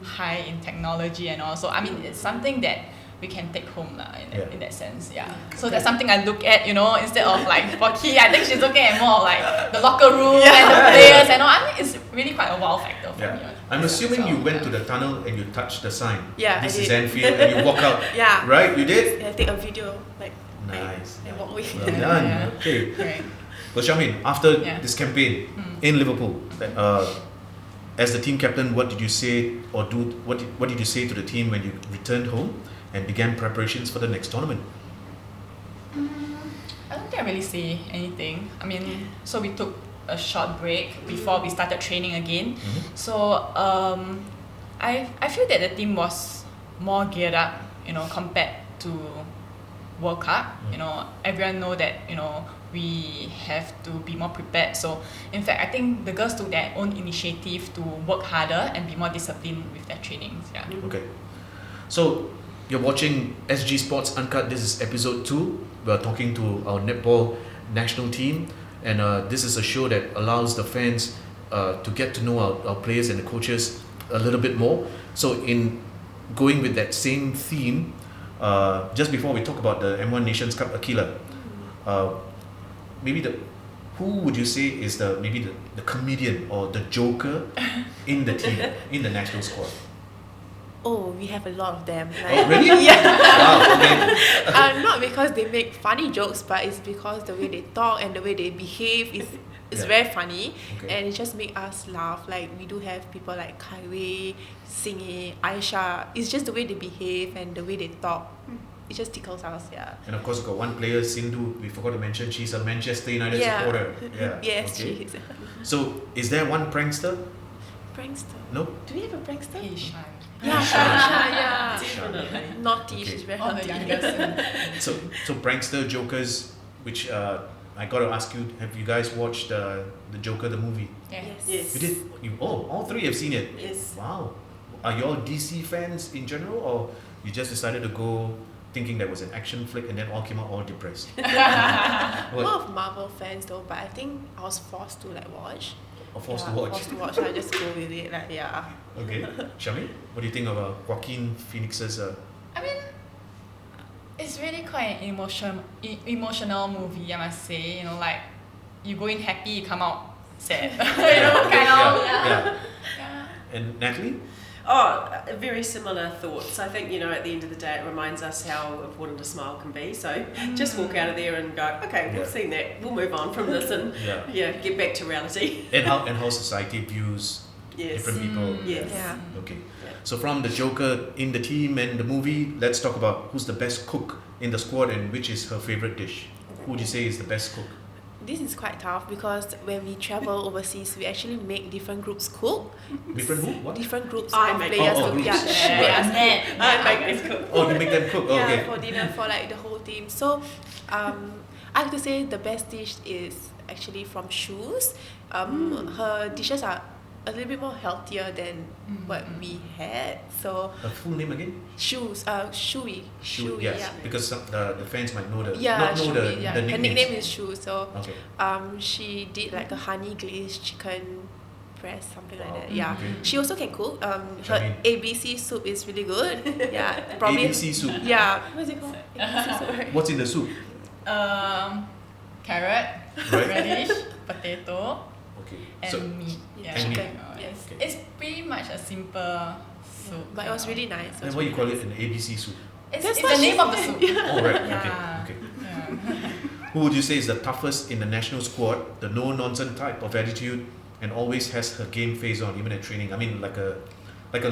high in technology and all. So I mean, it's something that we can take home in that sense. So that's something I look at, instead of like for Ki, I think she's looking at more of like the locker room and the players and all. I think it's really quite a wow factor for me. I'm assuming you went to the tunnel and you touched the sign. Yeah, This I is did. Anfield, and you walk out. Yeah. Right? You did? I take a video, like, Nice. and walk away. Well done. Yeah. Okay. Right. So Charmaine, after Yeah. this campaign in Liverpool, as the team captain, what did you say or do? What did you say to the team when you returned home and began preparations for the next tournament? I don't think I really say anything. I mean, so we took a short break before we started training again. So I feel that the team was more geared up, compared to World Cup. Everyone know that we have to be more prepared. So in fact, I think the girls took their own initiative to work harder and be more disciplined with their trainings. Yeah. Okay. So you're watching SG Sports Uncut. This is episode 2. We're talking to our netball national team, and this is a show that allows the fans to get to know our players and the coaches a little bit more. So in going with that same theme, just before we talk about the M1 Nations Cup, Aqilah, who would you say is the comedian or the joker in the team, in the national squad? Oh, we have a lot of them. Oh, really? Yeah. Wow, okay. Not because they make funny jokes, but it's because the way they talk and the way they behave is very funny, and it just makes us laugh. Like, we do have people like Kaiwei, Singi, Aisha. It's just the way they behave and the way they talk. It just tickles us, yeah. And of course, we've got one player, Sindhu. We forgot to mention she's a Manchester United supporter. Yeah. Yes, okay. she is. So, is there one prankster? Prankster. No. Do we have a prankster? Hey, Shan. Yeah, Sha, yeah. Definitely. Naughty, Okay. she's very All the naughty. youngest. So prankster, jokers, which I got to ask you, have you guys watched the Joker, the movie? Yeah. Yes. You did? All three have seen it? Yes. Wow. Are you all DC fans in general, or you just decided to go thinking that was an action flick and then all came out all depressed? More of Marvel fans though, but I think I was forced to watch. Or forced to Yeah, watch? Forced to watch, so I just go with it, yeah. Okay. Charmaine, what do you think of Joaquin Phoenix's... I mean, it's really quite an emotional movie, I must say. Like, you go in happy, you come out sad. Kind of. Yeah. Yeah. And Natalie? Oh, very similar thoughts. I think, at the end of the day, it reminds us how important a smile can be. So just walk out of there and go, okay, we've seen that. We'll move on from this and get back to reality. And how society views different people. Yes. Yeah. Okay. So from the Joker in the team and the movie, let's talk about who's the best cook in the squad and which is her favourite dish. Who would you say is the best cook? This is quite tough because when we travel overseas, we actually make different groups cook. Different who? What? Different groups I of make players. groups. Yeah. I make this cook. Oh, you make them cook? Oh, Yeah, okay. for dinner for the whole team. So, I have to say the best dish is actually from Shoes. Her dishes are a little bit more healthier than what we had. So The full name again? Shui. Yes, because the fans might know the Yeah, not know Shui, the yeah. the Her nicknames. nickname is Shu. So Okay. she did like a honey glazed chicken breast, something Wow. like that. Yeah. Okay. She also can cook. Her Charmaine. ABC soup is really good. Yeah. Probably. ABC soup. Yeah. What's it called? ABC soup, right? What's in the soup? Carrot, Right. radish, potato, Okay. and So meat. Yeah, And meat. chicken. It's, Okay. it's pretty much a simple soup. But it was really nice. then why you call it an ABC soup? It's, That's it's what the she name of the said. soup. Oh right. Yeah. Okay. Okay. Yeah. Who would you say is the toughest in the national squad? The no nonsense type of attitude, and always has her game face on even at training. I mean, like a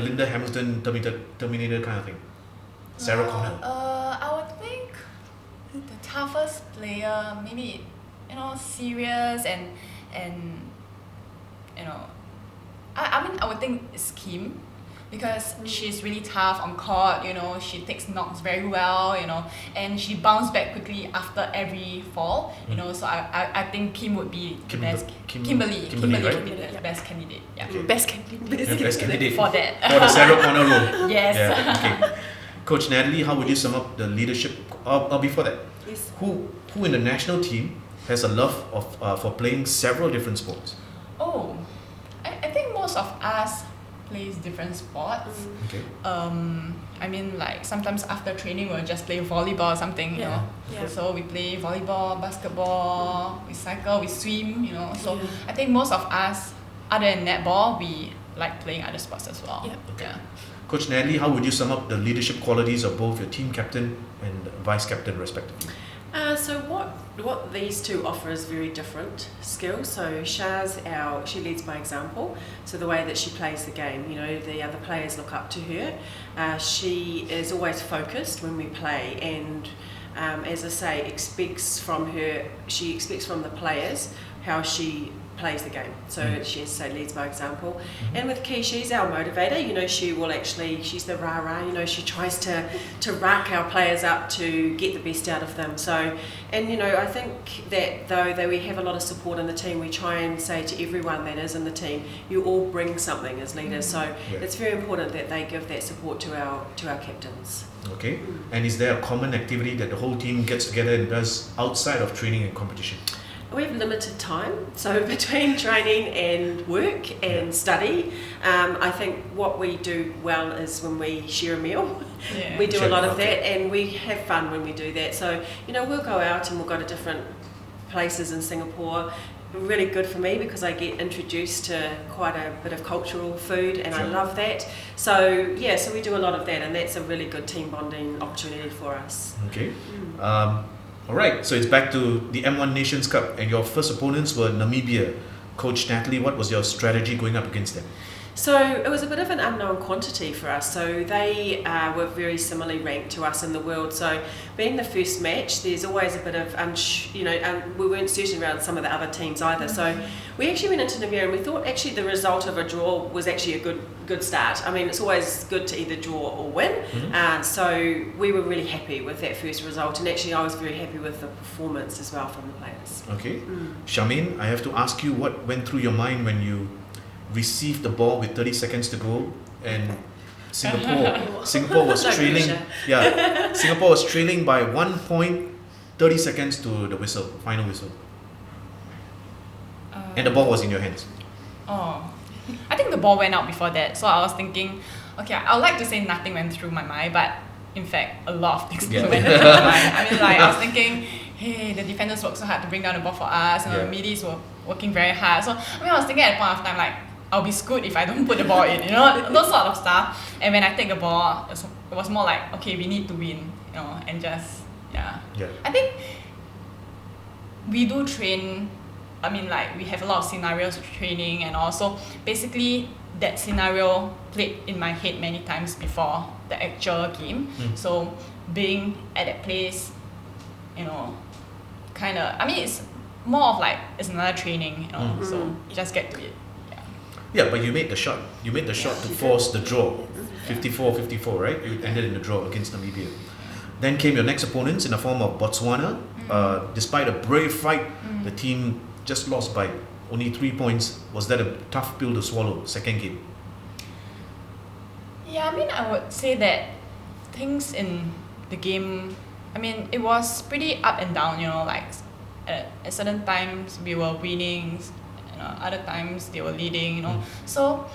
Linda Hamilton Terminator kind of thing. Sarah Connor. I would think the toughest player, maybe serious and I mean I would think it's Kim, because she's really tough on court. She takes knocks very well. And she bounced back quickly after every fall. So I think Kim would be the best. Kimberly right? would be the best candidate. Yeah. Okay. Best candidate. Yeah, best candidate For that. for the Sarah Connor role. Yes. Yeah. Okay. Coach Natalie, how would you sum up the leadership? Before that, Yes. who in the national team has a love of for playing several different sports? Oh, I think most of us plays different sports. Okay. I mean, like sometimes after training we'll just play volleyball or something, Yeah. Yeah. So we play volleyball, basketball, we cycle, we swim, So Yeah. I think most of us, other than netball, we like playing other sports as well. Yeah. Okay. Yeah. Coach Natalie, how would you sum up the leadership qualities of both your team captain and vice captain respectively? So what these two offer is very different skills. So she leads by example. So the way that she plays the game, the other players look up to her. She is always focused when we play, and as I say, expects from the players how she plays the game. So she, as I say, leads by example. And with Key, she's our motivator. She's the rah-rah. She tries to rack our players up to get the best out of them. So, and I think that though we have a lot of support in the team, we try and say to everyone that is in the team, you all bring something as leaders. So it's very important that they give that support to our captains. Okay. And is there a common activity that the whole team gets together and does outside of training and competition? We have limited time, so between training and work and study, I think what we do well is when we share a meal. Yeah. We do Share a lot a of meal, that, and we have fun when we do that. So, we'll go out and we'll go to different places in Singapore. Really good for me because I get introduced to quite a bit of cultural food, and I love that. So we do a lot of that, and that's a really good team bonding opportunity for us. Okay. All right, so it's back to the M1 Nations Cup, and your first opponents were Namibia. Coach Natalie, what was your strategy going up against them? So it was a bit of an unknown quantity for us. So they were very similarly ranked to us in the world. So being the first match, there's always a bit of, we weren't certain around some of the other teams either. So we actually went into Namibia and we thought actually the result of a draw was actually a good start. I mean, it's always good to either draw or win. So we were really happy with that first result, and actually I was very happy with the performance as well from the players. Okay. Charmaine, I have to ask you what went through your mind when you received the ball with 30 seconds to go and Singapore was No trailing. pressure. Yeah, Singapore was trailing by 1 point, 30 seconds to the final whistle. And the ball was in your hands. I think the ball went out before that, so I was thinking, okay, I would like to say nothing went through my mind, but in fact, a lot of things went through my mind. I mean, I was thinking, hey, the defenders worked so hard to bring down the ball for us, the middies were working very hard. So, I was thinking at a point of time, I'll be screwed if I don't put the ball in, those sort of stuff. And when I take the ball, it was more like, okay, we need to win, and just, I think we do train. I mean, we have a lot of scenarios of training, and also basically that scenario played in my head many times before the actual game. So being at that place, it's more of it's another training, so you just get to it. Yeah, but you made the shot. You made the shot to force the draw. 54-54, right? You ended in the draw against Namibia. Then came your next opponents in the form of Botswana. Despite a brave fight, the team just lost by only 3 points. Was that a tough pill to swallow, second game? Yeah, I mean, I would say that things in the game, I mean, it was pretty up and down, you know, like at certain times we were winning, you know, other times they were leading, you know. So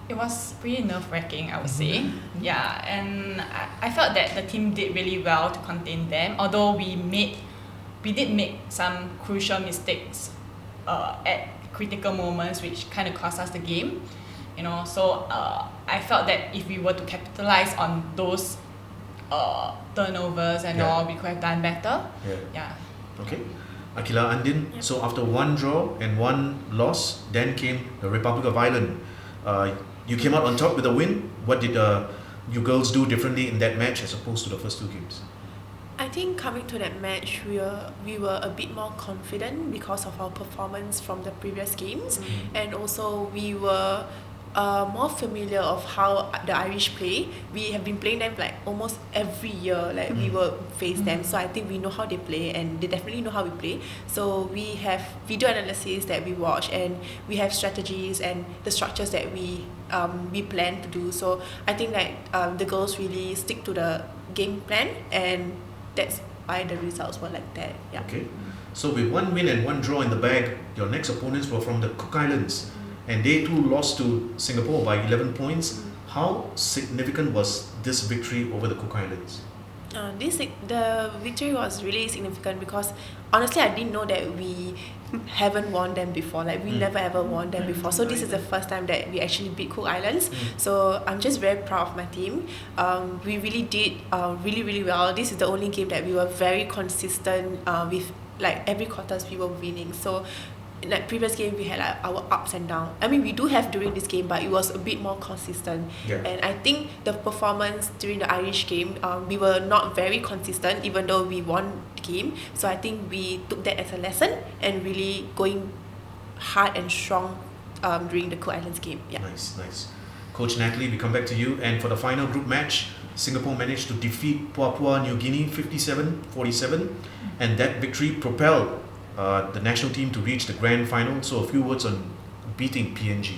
it was pretty nerve-wracking, I would say. Yeah, and I felt that the team did really well to contain them, although we did make some crucial mistakes at critical moments which kind of cost us the game, you know. So I felt that if we were to capitalize on those turnovers and all, we could have done better. Yeah. Okay. Aqilah Andin, so after one draw and one loss, then came the Republic of Ireland. You came out on top with a win. What did you girls do differently in that match as opposed to the first 2 games? I think coming to that match, we were a bit more confident because of our performance from the previous games, and also we were more familiar of how the Irish play. We have been playing them like almost every year. Like we will face them, so I think we know how they play, and they definitely know how we play. So we have video analysis that we watch, and we have strategies and the structures that we plan to do. So I think that the girls really stick to the game plan, and that's why the results were like that. Yeah. Okay. So with 1 win and 1 draw in the bag, your next opponents were from the Cook Islands, and they too lost to Singapore by 11 points. How significant was this victory over the Cook Islands? The victory was really significant because honestly I didn't know that we haven't won them before. Like we never ever won them before. So this is the first time that we actually beat Cook Islands. So I'm just very proud of my team. We really did really well. This is the only game that we were very consistent with. Like every quarters we were winning. So in like previous game we had like our ups and downs. I mean we do have during this game, but it was a bit more consistent. And I think the performance during the Irish game, we were not very consistent even though we won the game. So I think we took that as a lesson and really going hard and strong during the Cook Islands game. Yeah. Nice. Coach Natalie, we come back to you, and for the final group match, Singapore managed to defeat Papua New Guinea 57-47, and that victory propelled the national team to reach the grand final. So a few words on beating PNG.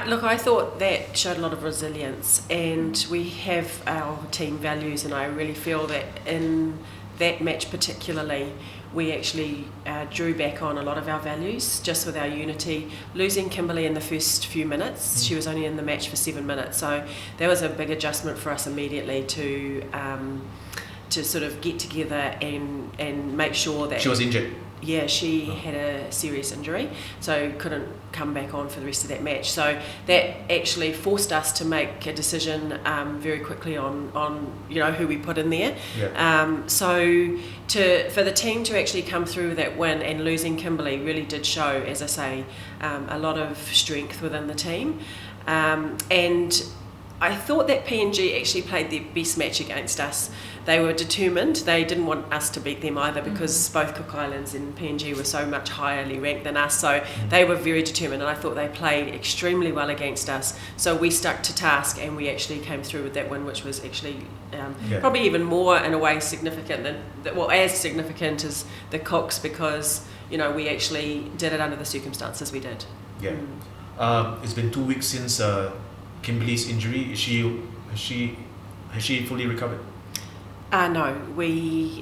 Look, I thought that showed a lot of resilience, and we have our team values, and I really feel that in that match particularly we actually drew back on a lot of our values just with our unity. Losing Kimberly in the first few minutes, she was only in the match for 7 minutes, so that was a big adjustment for us immediately to sort of get together and make sure that... She was injured? Yeah, she had a serious injury, so couldn't come back on for the rest of that match. So that actually forced us to make a decision very quickly on you know who we put in there. So for the team to actually come through with that win and losing Kimberly really did show, as I say, a lot of strength within the team. And I thought that PNG actually played their best match against us. They were determined. They didn't want us to beat them either because both Cook Islands and PNG were so much highly ranked than us. So they were very determined, and I thought they played extremely well against us. So we stuck to task, and we actually came through with that win, which was actually probably even more in a way significant as significant as the Cooks, because you know we actually did it under the circumstances we did. It's been 2 weeks since Kimberly's injury. Has she fully recovered? No,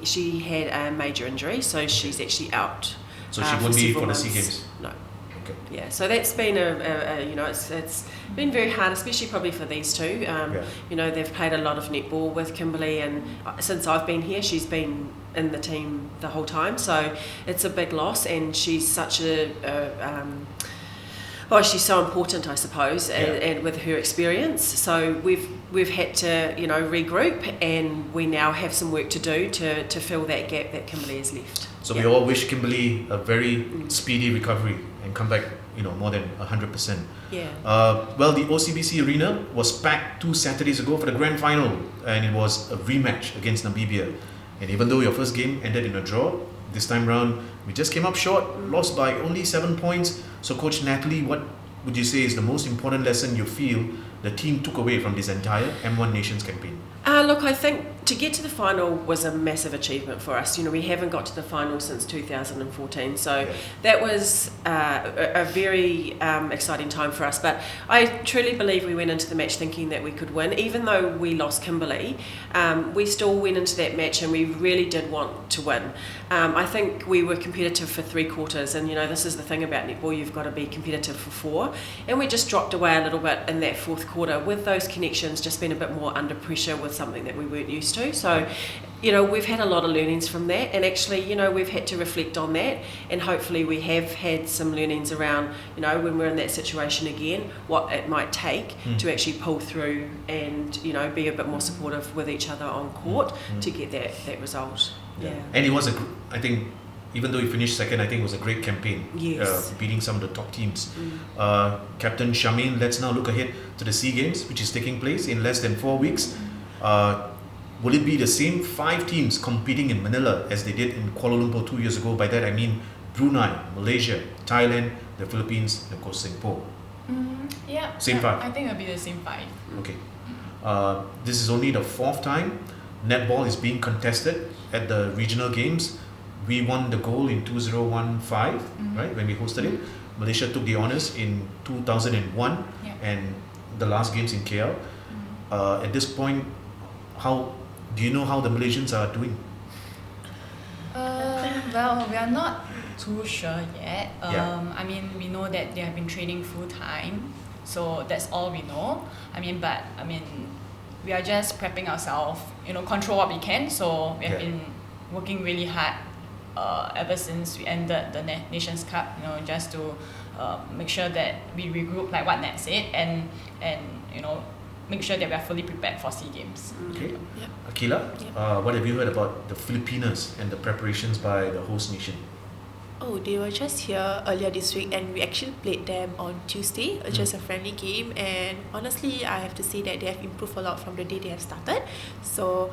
she had a major injury, so she's actually out. So she won't be for the months. SEA Games? No. Okay. Yeah, so that's been it's been very hard, especially probably for these two. You know, they've played a lot of netball with Kimberly, and since I've been here, she's been in the team the whole time. So it's a big loss, and she's such she's so important, I suppose, and with her experience. So we've had to, you know, regroup, and we now have some work to do to fill that gap that Kimberly has left. So we all wish Kimberly a very speedy recovery and come back, you know, more than 100%. Well, the OCBC Arena was packed 2 Saturdays ago for the grand final, and it was a rematch against Namibia. And even though your first game ended in a draw, this time round we just came up short, lost by only 7 points. So Coach Natalie, what would you say is the most important lesson you feel the team took away from this entire M1 Nations campaign? Look, I think to get to the final was a massive achievement for us. You know, we haven't got to the final since 2014, so that was a very exciting time for us. But I truly believe we went into the match thinking that we could win. Even though we lost Kimberley, we still went into that match and we really did want to win. I think we were competitive for 3 quarters, and you know, this is the thing about netball, you've got to be competitive for 4, and we just dropped away a little bit in that 4th quarter with those connections just being a bit more under pressure with something that we weren't used to. So, you know, we've had a lot of learnings from that, and actually, you know, we've had to reflect on that, and hopefully we have had some learnings around, you know, when we're in that situation again, what it might take to actually pull through and, you know, be a bit more supportive with each other on court to get that result. Yeah. And it was I think, even though you finished second, I think it was a great campaign. Yes. Beating some of the top teams. Captain Charmaine, let's now look ahead to the SEA Games, which is taking place in less than 4 weeks. Will it be the same 5 teams competing in Manila as they did in Kuala Lumpur 2 years ago? By that I mean Brunei, Malaysia, Thailand, the Philippines, and of course Singapore. Yeah. Same 5? I think it'll be the same 5. Okay. This is only the 4th time netball is being contested at the regional games. We won the gold in 2015, right, when we hosted it. Malaysia took the honours in 2001 and the last games in KL. At this point, how do you know how the Malaysians are doing? Well, we are not too sure yet. Yeah. I mean, we know that they have been training full time, so that's all we know. We are just prepping ourselves, you know, control what we can. So we have been working really hard ever since we ended the Nations Cup, you know, just to make sure that we regroup, like what Nat said, and you know, make sure that we are fully prepared for SEA Games. Okay. Aqilah, what have you heard about the Filipinas and the preparations by the host nation? Oh, they were just here earlier this week and we actually played them on Tuesday, just a friendly game, and honestly I have to say that they have improved a lot from the day they have started. So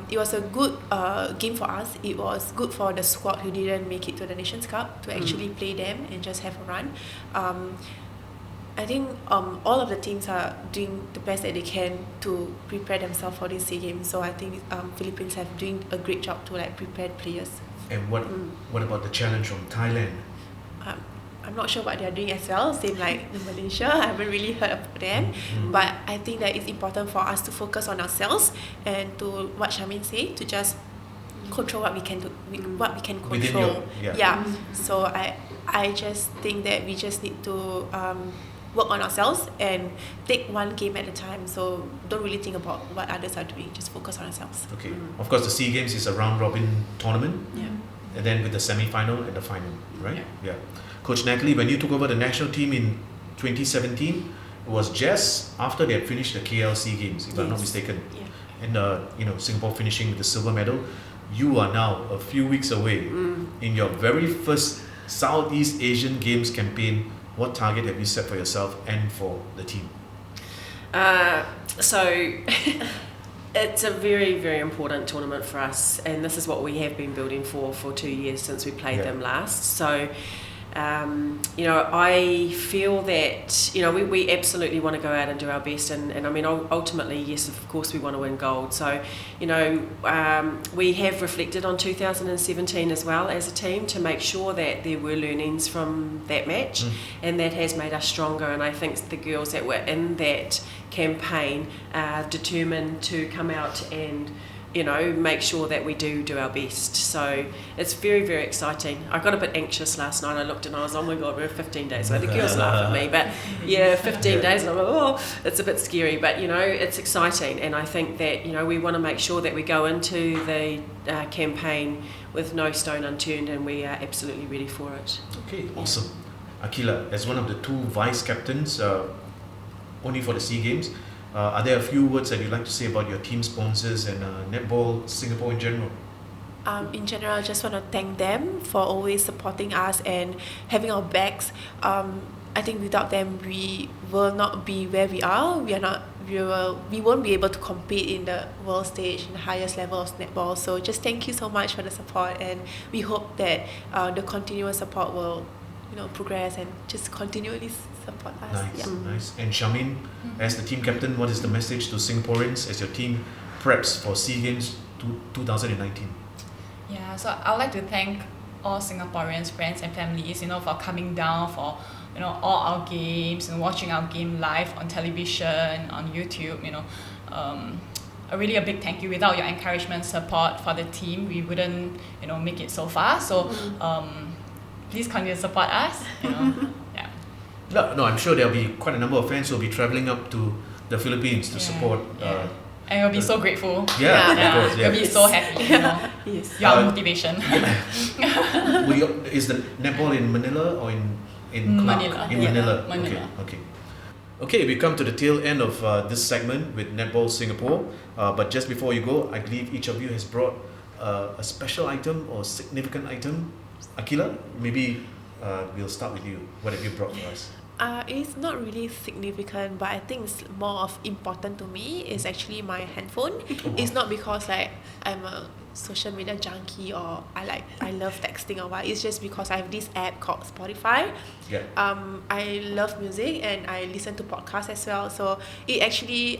it was a good game for us. It was good for the squad who didn't make it to the Nations Cup to actually play them and just have a run. I think all of the teams are doing the best that they can to prepare themselves for this SEA Games. So I think Philippines have doing a great job to like prepare players. And what about the challenge from Thailand? I'm not sure what they're doing as well, same like in Malaysia. I haven't really heard of them. But I think that it's important for us to focus on ourselves and to what Charmaine said, to just control what we can do, what we can control. So I just think that we just need to work on ourselves and take one game at a time. So don't really think about what others are doing, just focus on ourselves. Okay. Of course, the SEA Games is a round robin tournament, and then with the semi-final and the final, right? Yeah. Coach Natalie, when you took over the national team in 2017, it was just after they had finished the KL SEA Games, if I'm not mistaken. And you know, Singapore finishing with the silver medal. You are now a few weeks away in your very first Southeast Asian Games campaign. What target have you set for yourself and for the team? So it's a very, very important tournament for us, and this is what we have been building for 2 years since we played them last. So you know, I feel that, you know, we absolutely want to go out and do our best, and I mean, ultimately, yes, of course we want to win gold. So, you know, we have reflected on 2017 as well as a team to make sure that there were learnings from that match, and that has made us stronger. And I think the girls that were in that campaign are determined to come out and, you know, make sure that we do our best. So it's very, very exciting. I got a bit anxious last night. I looked and I was, oh my God, we're 15 days away. The girls laugh at me, but 15 days, and I'm like, oh, it's a bit scary, but you know, it's exciting. And I think that, you know, we want to make sure that we go into the campaign with no stone unturned, and we are absolutely ready for it. Okay, awesome. Aqilah, as one of the 2 vice captains, only for the SEA Games, are there a few words that you'd like to say about your team sponsors and Netball Singapore in general? In general, I just want to thank them for always supporting us and having our backs. I think without them, we will not be where we are. We won't be able to compete in the world stage, in the highest level of netball. So just thank you so much for the support, and we hope that the continuous support will progress and just continually support us. Nice, Yeah. nice. And Charmaine, as the team captain, what is the message to Singaporeans as your team preps for SEA Games 2019? Yeah, so I'd like to thank all Singaporeans, friends and families, for coming down for, all our games and watching our game live on television, on YouTube, a big thank you. Without your encouragement, support for the team, we wouldn't, make it so far. So, please continue to support us, yeah. No, I'm sure there'll be quite a number of fans who will be travelling up to the Philippines to support. And we'll be so grateful. Of course, We'll be so happy. Yes. Your motivation. Is the netball in Manila or in Clark? Manila. In Yeah. Manila. Okay, we come to the tail end of this segment with Netball Singapore. But just before you go, I believe each of you has brought a special item or significant item. Aqilah, maybe we'll start with you. What have you brought for us? It's not really significant, but I think it's more of important to me is actually my handphone. It's not because I'm a social media junkie or I love texting or what. It's just because I have this app called Spotify. Yeah. I love music and I listen to podcasts as well. So it actually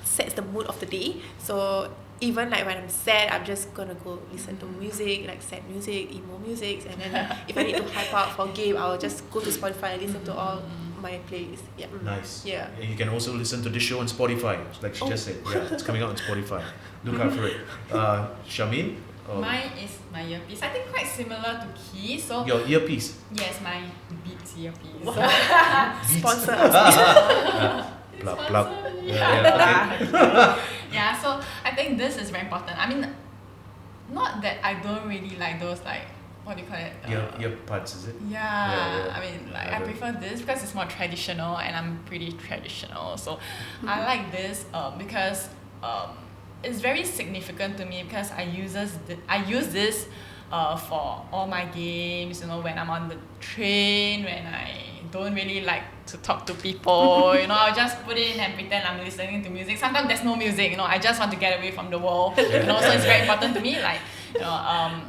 sets the mood of the day. So even when I'm sad, I'm just gonna go listen to music, sad music, emo music, and then if I need to hype up for a game, I'll just go to Spotify and listen to all my playlists. Yeah. Nice. Yeah. And you can also listen to this show on Spotify, like she just said. Yeah, it's coming out on Spotify. Look out for it. Charmaine? Mine is my earpiece. I think quite similar to Key. So Your earpiece. yes, my Beats earpiece. Sponsor us. Plug. Okay. Yeah, so I think this is very important. I mean, not that I don't really like those what do you call it? Earbuds, is it? Yeah, I mean, I I don't- prefer this because it's more traditional and I'm pretty traditional. So I like this because it's very significant to me because I use this for all my games, when I'm on the train, when I don't really like to talk to people, I'll just put it in and pretend I'm listening to music. Sometimes there's no music, I just want to get away from the world, so it's very important to me,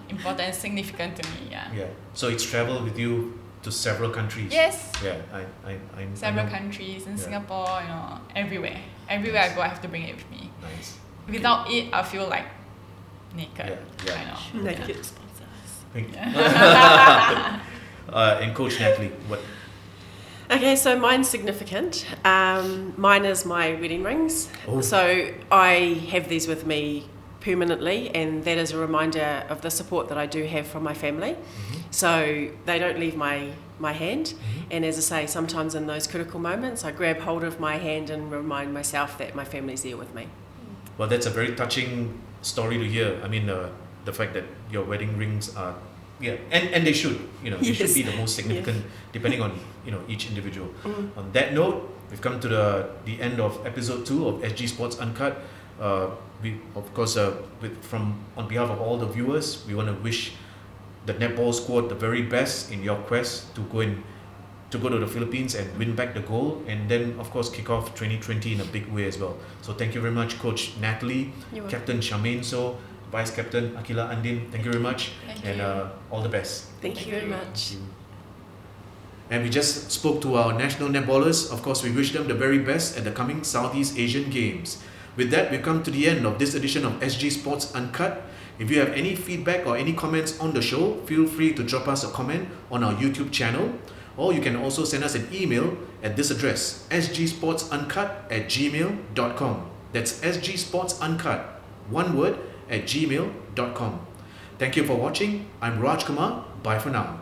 important and significant to me, yeah. Yeah. So it's traveled with you to several countries. Yes. Yeah, I Several know. countries in Yeah. Singapore, everywhere. Everywhere I go, I have to bring it with me. Nice. Without it, I feel naked. Yeah. I know. Naked sponsor us. Thank you. And Coach Natalie, what? Okay, so mine's significant. Mine is my wedding rings. Oh. So I have these with me permanently, and that is a reminder of the support that I do have from my family. So they don't leave my hand. And as I say, sometimes in those critical moments, I grab hold of my hand and remind myself that my family's there with me. Well, that's a very touching story to hear. I mean, the fact that your wedding rings are, and they should, they should Yes. be the most significant, depending on, each individual. On that note, we've come to the end of episode 2 of SG Sports Uncut. We, of course, on behalf of all the viewers, we want to wish the netball squad the very best in your quest to go to the Philippines and win back the gold, and then of course kick off 2020 in a big way as well. So thank you very much, Coach Natalie, You're welcome. Captain Charmaine, Vice Captain Aqilah Andin. Thank you very much, Thank and you. all the best. Thank you very much. And we just spoke to our national netballers. Of course, we wish them the very best at the coming Southeast Asian Games. With that, we've come to the end of this edition of SG Sports Uncut. If you have any feedback or any comments on the show, feel free to drop us a comment on our YouTube channel, or you can also send us an email at this address, sgsportsuncut@gmail.com. That's sgsportsuncut, one word, @gmail.com. Thank you for watching. I'm Raj Kumar. Bye for now.